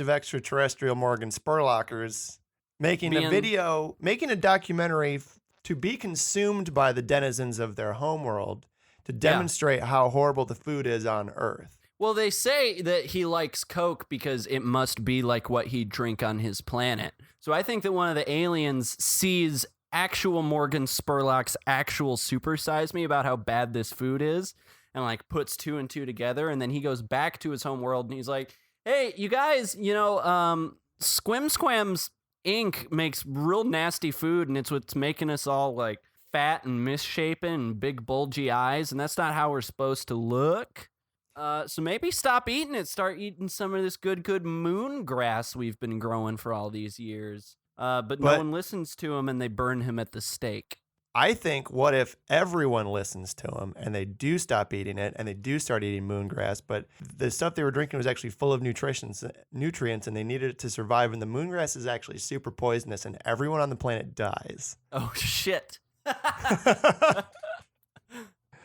extraterrestrial Morgan Spurlockers making a documentary to be consumed by the denizens of their homeworld to demonstrate how horrible the food is on Earth. Well, they say that he likes Coke because it must be like what he'd drink on his planet. So I think that one of the aliens sees actual Morgan Spurlock's actual Super Size Me about how bad this food is and like puts 2 and 2 together. And then he goes back to his home world and he's like, hey, you guys, Squim Squam's Inc. makes real nasty food and it's what's making us all like fat and misshapen and big bulgy eyes. And that's not how we're supposed to look. So maybe stop eating it. Start eating some of this good moon grass we've been growing for all these years. But no one listens to him and they burn him at the stake. I think, what if everyone listens to him and they do stop eating it and they do start eating moon grass, but the stuff they were drinking was actually full of nutrients and they needed it to survive, and the moon grass is actually super poisonous and everyone on the planet dies. Oh, shit.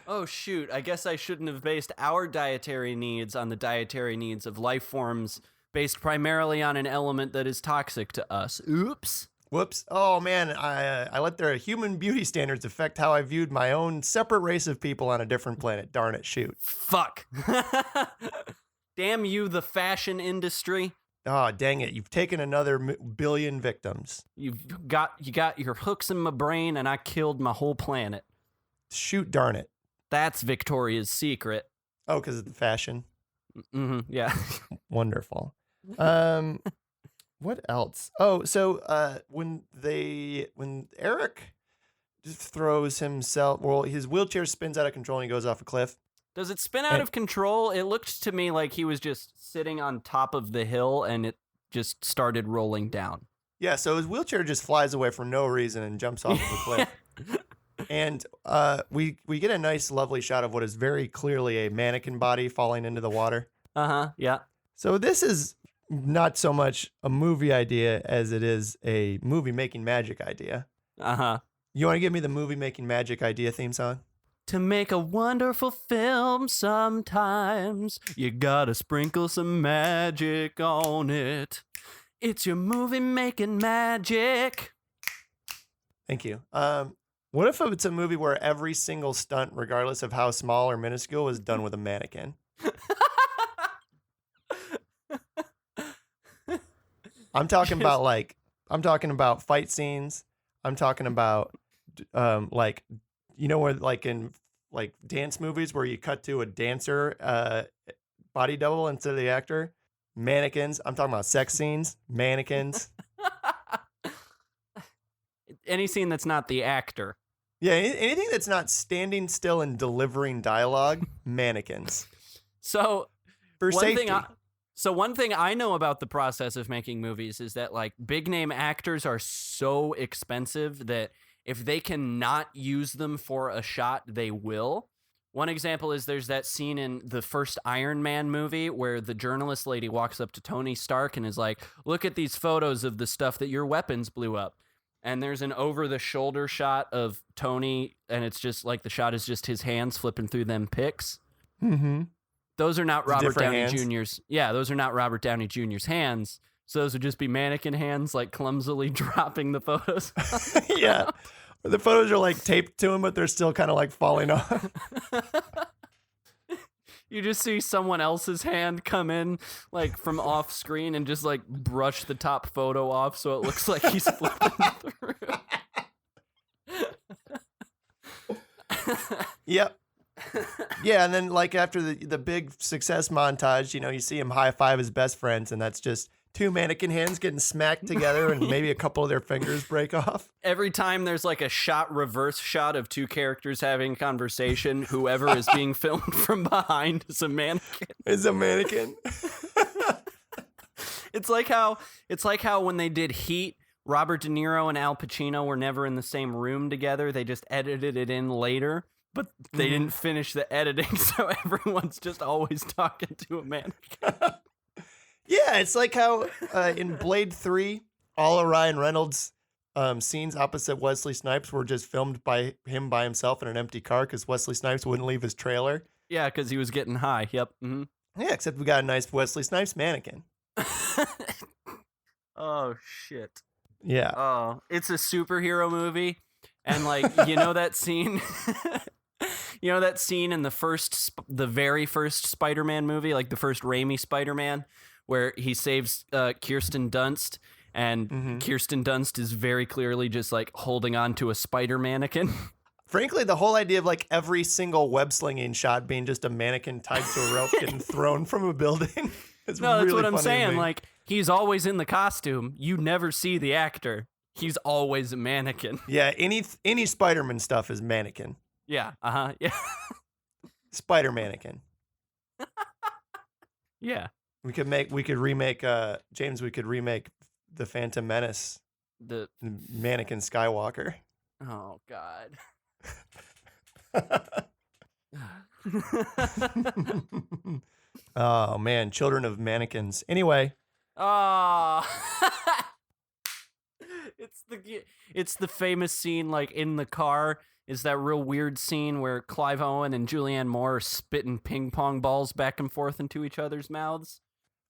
Oh, shoot. I guess I shouldn't have based our dietary needs on the dietary needs of life forms based primarily on an element that is toxic to us. Oops. Whoops. Oh, man. I let their human beauty standards affect how I viewed my own separate race of people on a different planet. Darn it. Shoot. Fuck. Damn you, the fashion industry. Oh, dang it. You've taken another billion victims. You got your hooks in my brain and I killed my whole planet. Shoot, darn it. That's Victoria's Secret. Oh, because of the fashion. Mm-hmm. Yeah. Wonderful. What else? Oh, so when Eric just throws himself, well, his wheelchair spins out of control and he goes off a cliff. Does it spin out of control? It looked to me like he was just sitting on top of the hill and it just started rolling down. Yeah, so his wheelchair just flies away for no reason and jumps off of the cliff. And we get a nice, lovely shot of what is very clearly a mannequin body falling into the water. Uh-huh, yeah. So this is not so much a movie idea as it is a movie-making magic idea. Uh-huh. You want to give me the movie-making magic idea theme song? To make a wonderful film sometimes, you gotta sprinkle some magic on it. It's your movie-making magic. Thank you. What if it's a movie where every single stunt, regardless of how small or minuscule, was done with a mannequin? I'm talking about fight scenes. I'm talking about where like in like dance movies where you cut to a dancer body double instead of the actor. Mannequins. I'm talking about sex scenes. Mannequins. Any scene that's not the actor. Yeah, anything that's not standing still and delivering dialogue, mannequins. So for safety. One thing I know about the process of making movies is that like big name actors are so expensive that if they cannot use them for a shot, they will. One example is there's that scene in the first Iron Man movie where the journalist lady walks up to Tony Stark and is like, look at these photos of the stuff that your weapons blew up. And there's an over-the-shoulder shot of Tony, and it's just like the shot is just his hands flipping through them pics. Mm-hmm. Those are not Robert Downey hands. Jr.'s. Yeah, those are not Robert Downey Jr.'s hands. So those would just be mannequin hands, like clumsily dropping the photos. Yeah. The photos are like taped to him, but they're still kind of like falling off. You just see someone else's hand come in like from off screen and just like brush the top photo off so it looks like he's flipping through. Yep. Yeah, and then like after the big success montage, you see him high five his best friends, and that's just two mannequin hands getting smacked together and maybe a couple of their fingers break off. Every time there's like a reverse shot of two characters having conversation, whoever is being filmed from behind is a mannequin. Is a mannequin. It's like how when they did Heat, Robert De Niro and Al Pacino were never in the same room together. They just edited it in later, but they didn't finish the editing, so everyone's just always talking to a mannequin. Yeah, it's like how in Blade 3, all of Ryan Reynolds' scenes opposite Wesley Snipes were just filmed by him by himself in an empty car because Wesley Snipes wouldn't leave his trailer. Yeah, because he was getting high. Yep. Mm-hmm. Yeah, except we got a nice Wesley Snipes mannequin. Oh, shit. Yeah. Oh, it's a superhero movie. And, like, you know that scene? You know that scene in the very first Spider-Man movie, like the first Raimi Spider-Man, where he saves Kirsten Dunst, and Kirsten Dunst is very clearly just, like, holding on to a spider mannequin. Frankly, the whole idea of like every single web slinging shot being just a mannequin tied to a rope getting thrown from a building is No, that's really what I'm funny to saying. me. Like, he's always in the costume. You never see the actor. He's always a mannequin. Yeah, any Spider-Man stuff is mannequin. Yeah. Yeah. Spider mannequin. Yeah. We could remake James, we could remake the Phantom Menace, The mannequin Skywalker. Oh God. Oh man, children of mannequins. Anyway, Oh. It's the famous scene, like, in the car is that real weird scene where Clive Owen and Julianne Moore are spitting ping pong balls back and forth into each other's mouths.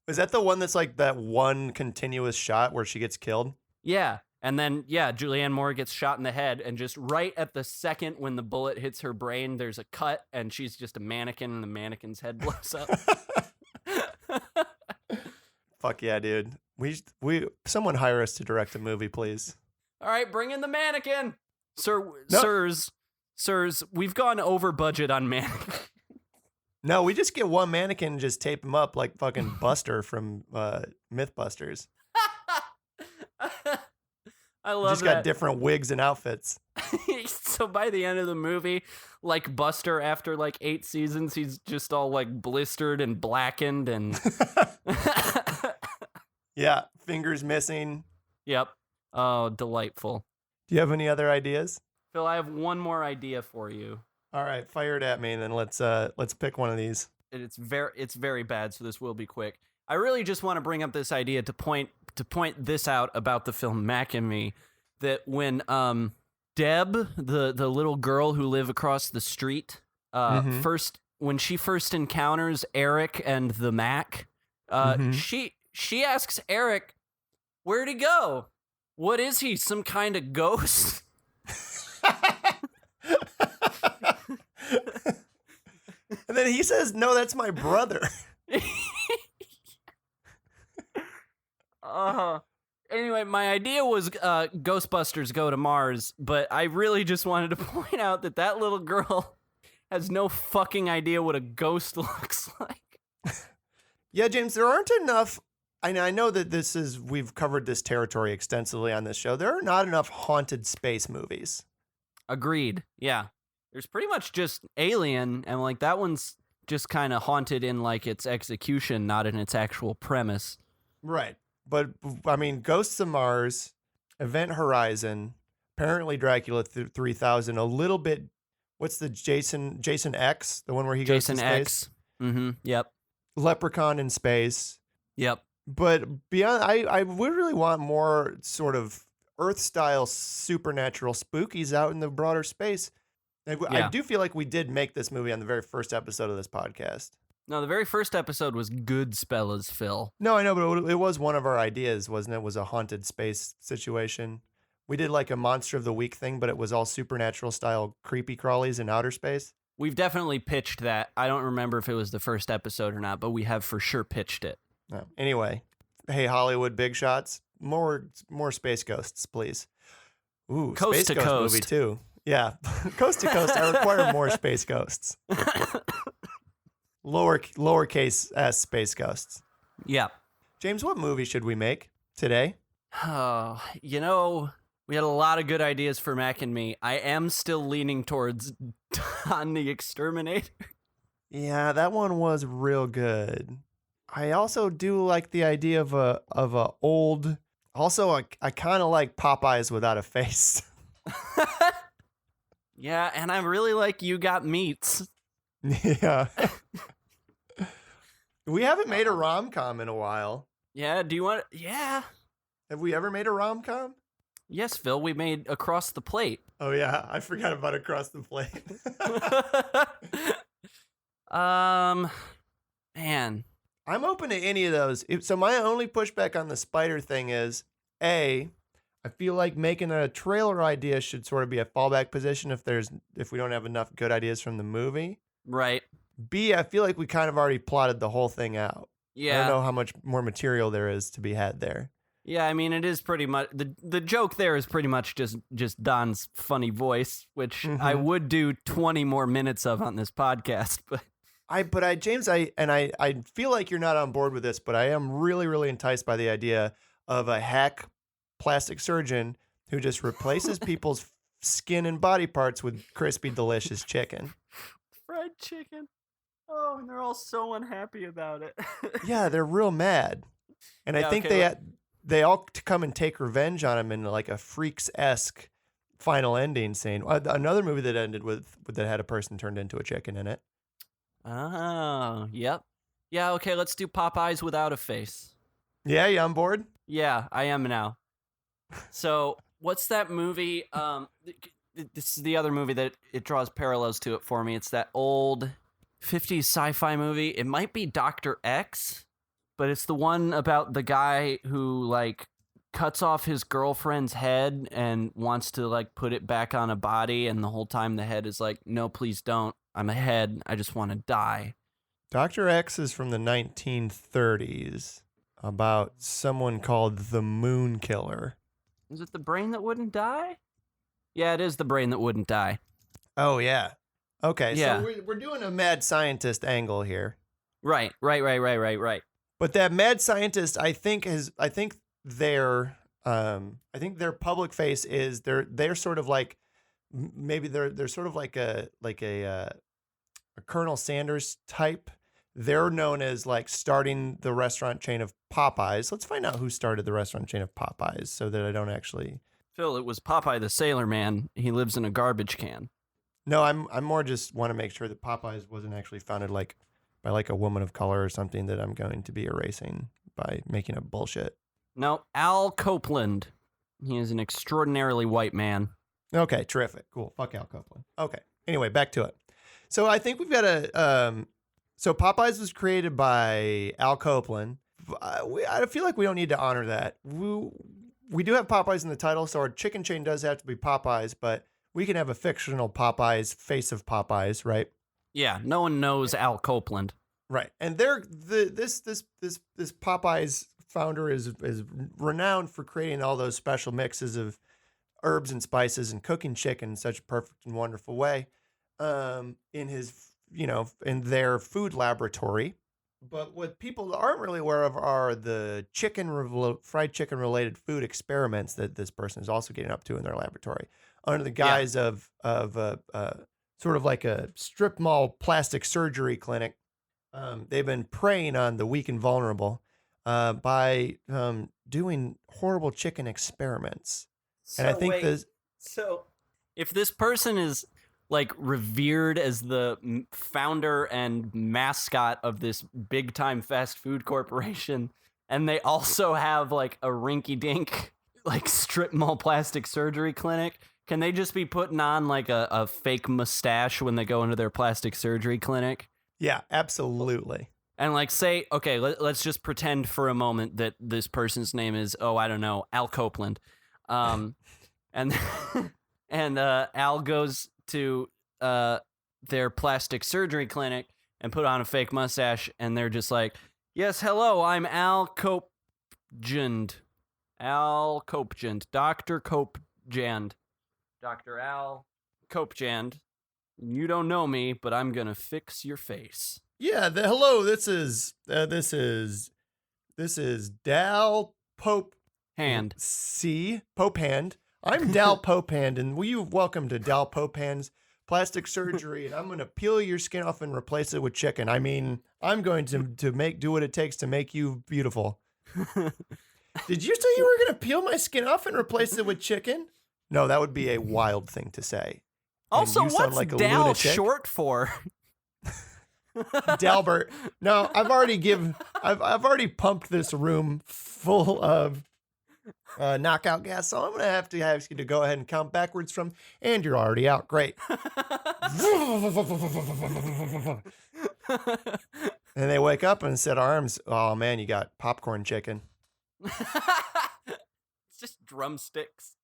is that the one that's like that one continuous shot where she gets killed? Yeah. And then, yeah, Julianne Moore gets shot in the head, and just right at the second when the bullet hits her brain, there's a cut, and she's just a mannequin, and the mannequin's head blows up. Fuck yeah, dude. Someone hire us to direct a movie, please. All right, bring in the mannequin. No. Sirs, we've gone over budget on mannequin. No, we just get one mannequin and just tape him up like fucking Buster from Mythbusters. I love just that. got different wigs and outfits. So by the end of the movie, like Buster, after like 8 seasons, he's just all like blistered and blackened and Yeah, fingers missing. Yep. Oh, delightful. Do you have any other ideas? Phil, I have one more idea for you. All right, fire it at me, and then let's pick one of these. And it's very bad, so this will be quick. I really just want to bring up this idea to point this out about the film Mac and Me, that when Deb, the little girl who live across the street, when she first encounters Eric and the Mac, she asks Eric, "Where'd he go? What is he? Some kind of ghost?" And then he says, "No, that's my brother." Anyway, my idea was Ghostbusters Go to Mars, but I really just wanted to point out that little girl has no fucking idea what a ghost looks like. Yeah, James, there aren't enough. I know that we've covered this territory extensively on this show. There are not enough haunted space movies. Agreed. Yeah. There's pretty much just Alien, and like that one's just kind of haunted in like its execution, not in its actual premise. Right. But I mean, Ghosts of Mars, Event Horizon, apparently Dracula 3000, a little bit. What's the Jason X, the one where he goes to space? Jason X. Mm-hmm. Yep. Leprechaun in space. Yep. But beyond, I would really want more sort of Earth-style supernatural spookies out in the broader space. I do feel like we did make this movie on the very first episode of this podcast. No, the very first episode was Goodspellas, Phil. No, I know, but it was one of our ideas, wasn't it? It was a haunted space situation. We did like a Monster of the Week thing, but it was all supernatural style creepy crawlies in outer space. We've definitely pitched that. I don't remember if it was the first episode or not, but we have for sure pitched it. No. Anyway, hey, Hollywood big shots, more space ghosts, please. Ooh, Coast space to ghost coast. movie too. Yeah, coast to coast. I require more space ghosts. Lowercase s space ghosts. Yeah. James, what movie should we make today? Oh, we had a lot of good ideas for Mac and Me. I am still leaning towards Don the Exterminator. Yeah, that one was real good. I also do like the idea of a old. Also, I kind of like Popeyes without a face. Yeah, and I really like You Got Meats. Yeah. We haven't made a rom-com in a while. Yeah, do you want? Yeah. Have we ever made a rom-com? Yes, Phil, we made Across the Plate. Oh yeah, I forgot about Across the Plate. Man. I'm open to any of those. So my only pushback on the spider thing is, I feel like making a trailer idea should sort of be a fallback position if we don't have enough good ideas from the movie. Right. B, I feel like we kind of already plotted the whole thing out. Yeah. I don't know how much more material there is to be had there. Yeah, I mean, it is pretty much the joke there is pretty much just Don's funny voice, which I would do 20 more minutes of on this podcast, but James, I feel like you're not on board with this, but I am really, really enticed by the idea of a hack plastic surgeon who just replaces people's skin and body parts with crispy, delicious chicken. Fried chicken. Oh, and they're all so unhappy about it. Yeah, they're real mad. And I think they all come and take revenge on him in like a Freaks-esque final ending scene. Another movie that ended that had a person turned into a chicken in it. Oh, yep. Yeah, okay, let's do Popeyes without a face. Yeah, you on board? Yeah, I am now. So, what's that movie? This is the other movie that it draws parallels to it for me. It's that old 50s sci-fi movie. It might be Dr. X, but it's the one about the guy who like cuts off his girlfriend's head and wants to like put it back on a body, and the whole time the head is like, no, please don't. I'm a head. I just want to die. Dr. X is from the 1930s about someone called the Moon Killer. Is it the brain that wouldn't die? Yeah, it is the brain that wouldn't die. Oh, yeah. Okay, Yeah. so we're doing a mad scientist angle here. Right. But that mad scientist, I think their public face is they're sort of like maybe they're sort of like a Colonel Sanders type. They're known as like starting the restaurant chain of Popeyes. Let's find out who started the restaurant chain of Popeyes so that I don't actually. Phil, it was Popeye the Sailor Man. He lives in a garbage can. No, I'm more just want to make sure that Popeyes wasn't actually founded like by like a woman of color or something that I'm going to be erasing by making up bullshit. No, Al Copeland. He is an extraordinarily white man. Okay, terrific. Cool. Fuck Al Copeland. Okay. Anyway, back to it. So I think we've got so Popeyes was created by Al Copeland. I feel like we don't need to honor that. We do have Popeyes in the title, so our chicken chain does have to be Popeyes, but we can have a fictional Popeyes, face of Popeyes, right? Yeah, no one knows Al Copeland. Right. And this Popeyes founder is renowned for creating all those special mixes of herbs and spices and cooking chicken in such a perfect and wonderful way in their food laboratory. But what people aren't really aware of are the fried chicken related food experiments that this person is also getting up to in their laboratory under the guise of sort of like a strip mall plastic surgery clinic. They've been preying on the weak and vulnerable by doing horrible chicken experiments. And I think So if this person is like revered as the founder and mascot of this big time fast food corporation, and they also have like a rinky dink like strip mall plastic surgery clinic, can they just be putting on like a fake mustache when they go into their plastic surgery clinic? Yeah, absolutely. And like say, okay, let's just pretend for a moment that this person's name is, I don't know, Al Copeland. And Al goes to their plastic surgery clinic and put on a fake mustache, and they're just like, yes, hello, I'm Al Copejand. Dr. Copejand. Dr. Al Copejand. You don't know me, but I'm gonna fix your face. Yeah, hello, this is Dal Popehand. Popehand. I'm Dal Popehand, and welcome to Dal Popehands plastic surgery, and I'm going to peel your skin off and replace it with chicken. I mean, I'm going to do what it takes to make you beautiful. Did you say you were going to peel my skin off and replace it with chicken? No, that would be a wild thing to say. Also, what's like Dal lunatic. short for? Dalbert. No, I've already pumped this room full of knockout gas, so I'm going to have to ask you to go ahead and count backwards from, and you're already out. Great. And they wake up and said, arms, oh man, you got popcorn chicken. It's just drumsticks.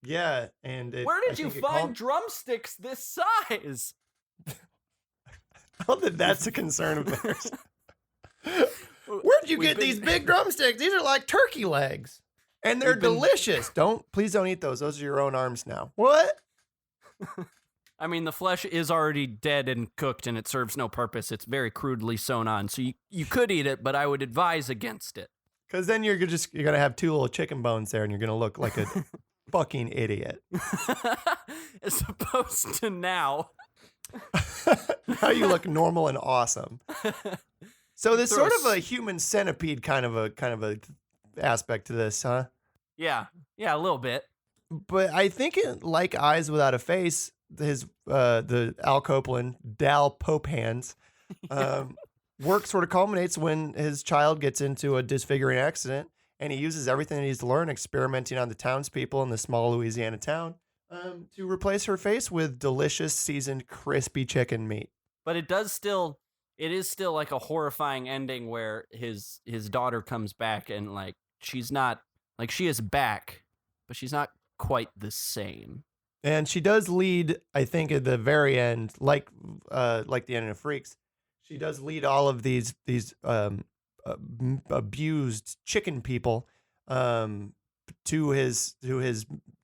Yeah, and where did you find drumsticks this size? I don't think that's a concern of theirs. Where'd you get these big drumsticks? These are like turkey legs. And they're delicious. Please don't eat those. Those are your own arms now. What? I mean, the flesh is already dead and cooked, and it serves no purpose. It's very crudely sewn on. So you could eat it, but I would advise against it. Because then you're going to have two little chicken bones there, and you're going to look like a fucking idiot. As opposed to now. Now you look normal and awesome. So there's sort of a human centipede kind of a aspect to this, huh? Yeah, a little bit. But I think like Eyes Without a Face, the Al Copeland, Dal Popehands, work sort of culminates when his child gets into a disfiguring accident, and he uses everything that he's learned experimenting on the townspeople in the small Louisiana town to replace her face with delicious, seasoned, crispy chicken meat. But it is still like a horrifying ending where his daughter comes back and like she's not like she is back, but she's not quite the same. And she does lead, I think, at the very end, like the ending of Freaks, she does lead all of these abused chicken people to his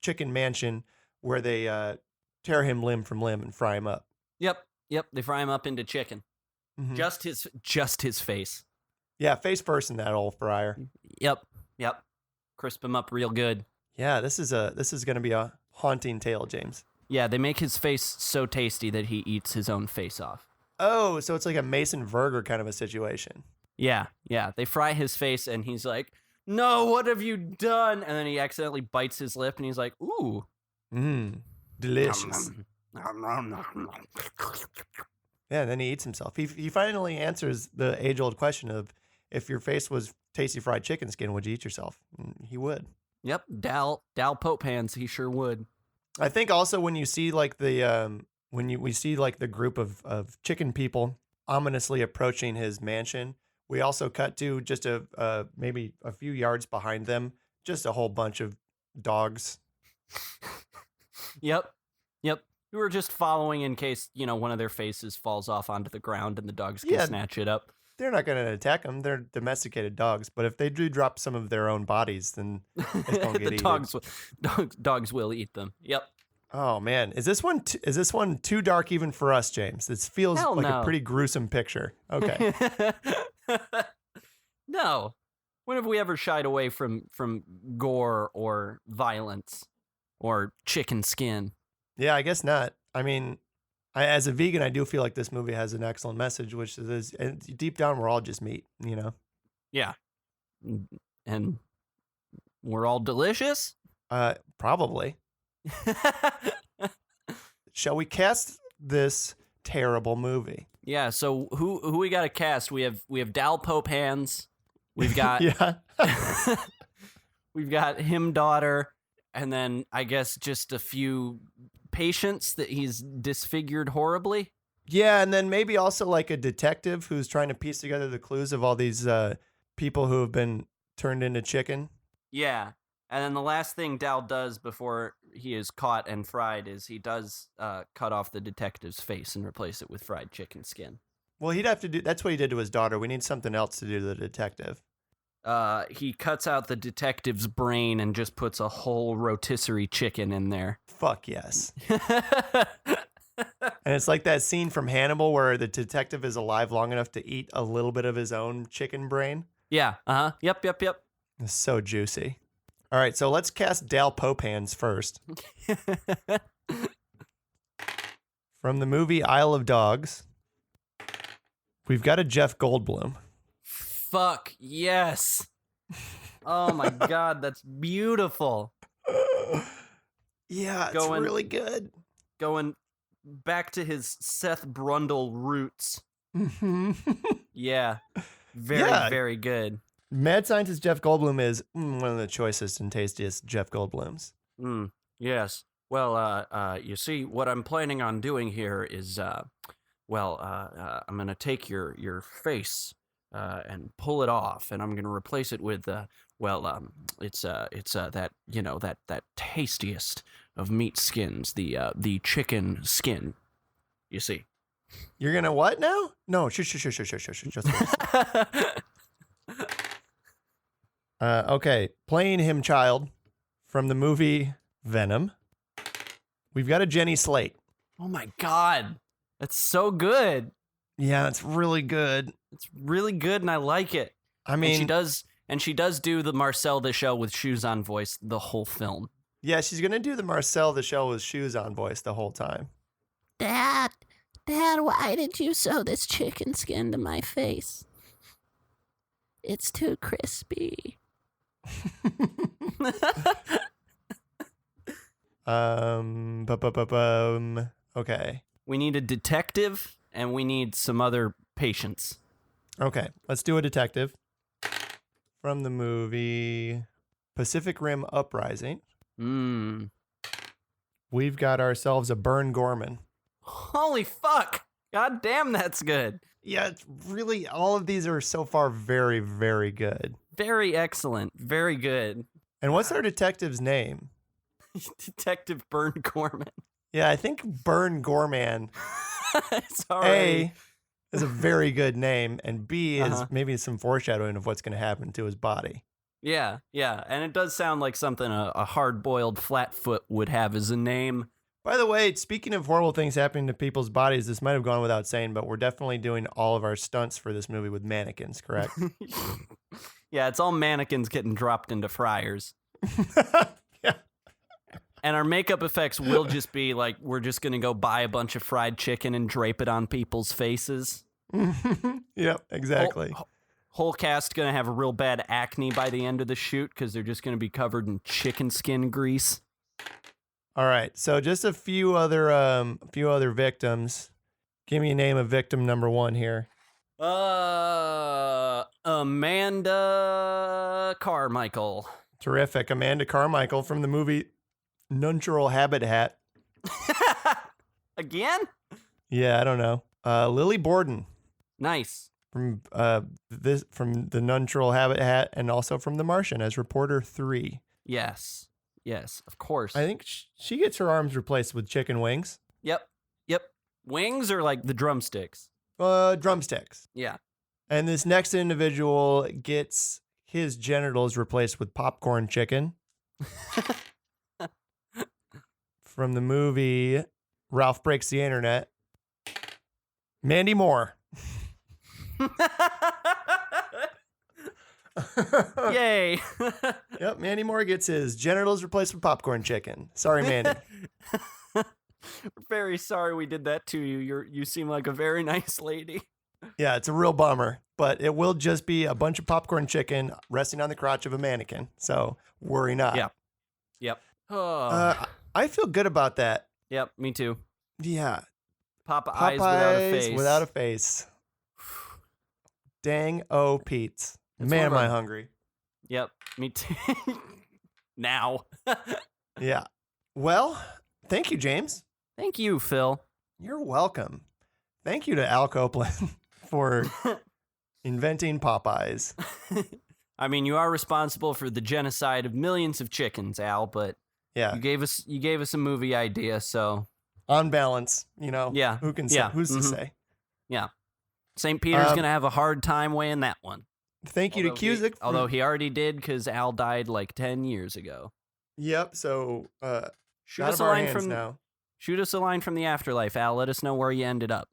chicken mansion where they tear him limb from limb and fry him up. Yep. They fry him up into chicken. Mm-hmm. Just his face. Yeah, face first in that old fryer. Yep. Crisp him up real good. Yeah, this is going to be a haunting tale, James. Yeah, they make his face so tasty that he eats his own face off. Oh, so it's like a Mason Verger kind of a situation. Yeah. They fry his face and he's like, "No, what have you done?" And then he accidentally bites his lip and he's like, "Ooh. Delicious." Yeah, then he eats himself. He finally answers the age-old question of, if your face was tasty fried chicken skin, would you eat yourself? And he would. Yep, Dal Popehands, he sure would. I think also when you see like we see like the group of chicken people ominously approaching his mansion, we also cut to just maybe a few yards behind them, just a whole bunch of dogs. Yep. We were just following in case, one of their faces falls off onto the ground and the dogs can snatch it up. They're not going to attack them. They're domesticated dogs. But if they do drop some of their own bodies, then it's going to get eaten. Dogs will eat them. Yep. Oh man, is this one too dark even for us, James? This feels a pretty gruesome picture. Okay. No. When have we ever shied away from gore or violence or chicken skin? Yeah, I guess not. I mean, as a vegan, I do feel like this movie has an excellent message, which is deep down, we're all just meat, Yeah. And we're all delicious? Probably. Shall we cast this terrible movie? Yeah, so who we got to cast? We have Dal Popehands. We've got we've got him daughter, and then I guess just a few patients that he's disfigured horribly. Yeah, and then maybe also like a detective who's trying to piece together the clues of all these people who have been turned into chicken. Yeah, and then the last thing Dal does before he is caught and fried is he does cut off the detective's face and replace it with fried chicken skin. Well, he'd have to do. That's what he did to his daughter. We need something else to do to the detective. He cuts out the detective's brain and just puts a whole rotisserie chicken in there. Fuck yes. And it's like that scene from Hannibal where the detective is alive long enough to eat a little bit of his own chicken brain. Yeah. Uh-huh. Yep. It's so juicy. All right, so let's cast Dal Popehands first. From the movie Isle of Dogs, we've got a Jeff Goldblum. Fuck yes. Oh my God, that's beautiful. Yeah, it's really good. Going back to his Seth Brundle roots. Yeah. Very good. Mad Scientist Jeff Goldblum is one of the choicest and tastiest Jeff Goldblums. Yes. Well, you see, what I'm planning on doing here is, I'm going to take your face and pull it off, and I'm going to replace it with, it's that, that tastiest of meat skins, the chicken skin, you see. You're going to what now? No, shush. Just okay, playing him child from the movie Venom. We've got a Jenny Slate. Oh my God. That's so good. Yeah, it's really good. It's really good, and I like it. I mean, and she does do the Marcel the Shell with shoes on voice the whole film. Yeah, she's going to do the Marcel the Shell with shoes on voice the whole time. Dad, why did you sew this chicken skin to my face? It's too crispy. Okay. We need a detective, and we need some other patients. Okay, let's do a detective. From the movie Pacific Rim Uprising. We've got ourselves a Burn Gorman. Holy fuck! God damn, that's good. Yeah, it's really, all of these are so far very, very good. Very excellent. Very good. And what's our detective's name? Detective Burn Gorman. Yeah, I think Burn Gorman. Sorry. A is a very good name, and B is maybe some foreshadowing of what's going to happen to his body. Yeah, and it does sound like something a hard-boiled Flatfoot would have as a name. By the way, speaking of horrible things happening to people's bodies, this might have gone without saying, but we're definitely doing all of our stunts for this movie with mannequins, correct? Yeah, it's all mannequins getting dropped into fryers. Yeah. And our makeup effects will just be like, we're just going to go buy a bunch of fried chicken and drape it on people's faces. Yep, exactly. Whole cast going to have a real bad acne by the end of the shoot because they're just going to be covered in chicken skin grease. All right, so just a few other victims. Give me a name of victim number one here. Amanda Carmichael. Terrific. Amanda Carmichael from the movie Nunchural Habitat. Again? Yeah, I don't know. Lily Borden. Nice. From the Nunchural Habitat and also from The Martian as reporter 3. Yes, of course. I think she gets her arms replaced with chicken wings. Yep. Wings are like the drumsticks. Drumsticks. Yeah. And this next individual gets his genitals replaced with popcorn chicken. From the movie Ralph Breaks the Internet. Mandy Moore. Yay. Yep, Mandy Moore gets his genitals replaced with popcorn chicken. Sorry, Mandy. Very sorry we did that to you. You seem like a very nice lady. Yeah, it's a real bummer, but it will just be a bunch of popcorn chicken resting on the crotch of a mannequin. So worry not. Yep. I feel good about that. Yep, me too. Yeah. Popeyes without a face. Without a face. Dang, Pete's. Man, am I hungry. Yep, me too. Now. Yeah. Well, thank you, James. Thank you, Phil. You're welcome. Thank you to Al Copeland for inventing Popeyes. I mean, you are responsible for the genocide of millions of chickens, Al, but yeah, you gave us a movie idea, so on balance, yeah, who can say? Who's to say? Yeah, St. Peter's gonna have a hard time weighing that one. Thank you to Cusick. Although he already did because Al died like 10 years ago. Yep. So shoot us a line from the afterlife, Al. Let us know where you ended up.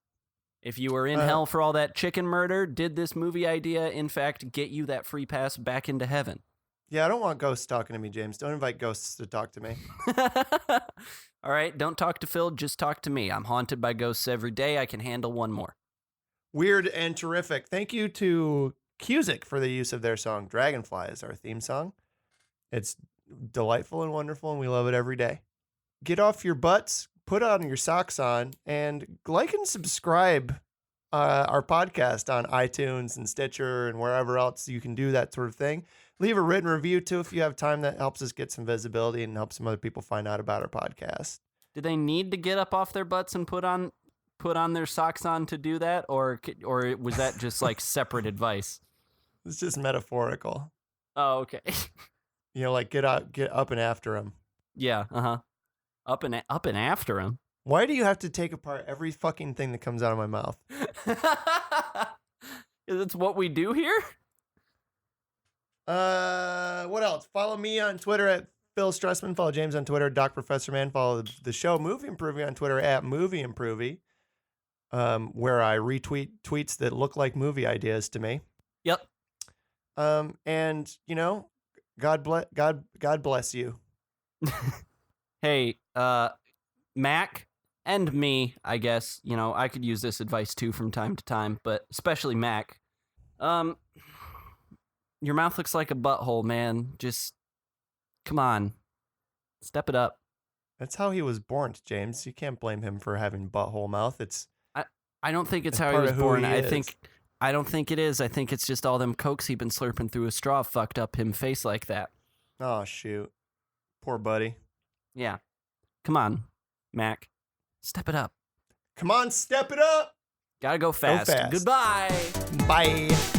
If you were in hell for all that chicken murder, did this movie idea, in fact, get you that free pass back into heaven? Yeah, I don't want ghosts talking to me, James. Don't invite ghosts to talk to me. All right, don't talk to Phil, just talk to me. I'm haunted by ghosts every day. I can handle one more. Weird and terrific. Thank you to Cusick for the use of their song Dragonfly as our theme song. It's delightful and wonderful, and we love it every day. Get off your butts, put on your socks on, and like and subscribe our podcast on iTunes and Stitcher and wherever else you can do that sort of thing. Leave a written review too if you have time. That helps us get some visibility and help some other people find out about our podcast. Do they need to get up off their butts and put on their socks on to do that, or was that just like separate advice? It's just metaphorical. Oh, okay. You know, like get up and after him. Yeah. Up and after him. Why do you have to take apart every fucking thing that comes out of my mouth? That's what we do here? What else? Follow me on Twitter at Phil Strussman. Follow James on Twitter, Doc Professor Man. Follow the show Movie Improvie on Twitter at Movie Improvie, where I retweet tweets that look like movie ideas to me. Yep. And you know, God bless you. Hey, Mac and me, I guess, you know, I could use this advice too from time to time, but especially Mac. Your mouth looks like a butthole, man. Just come on. Step it up. That's how he was born, James. You can't blame him for having butthole mouth. I don't think it's how he was born. I don't think it is. I think it's just all them cokes he's been slurping through a straw fucked up him face like that. Oh, shoot. Poor buddy. Yeah. Come on, Mac. Step it up. Come on, step it up. Gotta go fast. Go fast. Goodbye. Bye.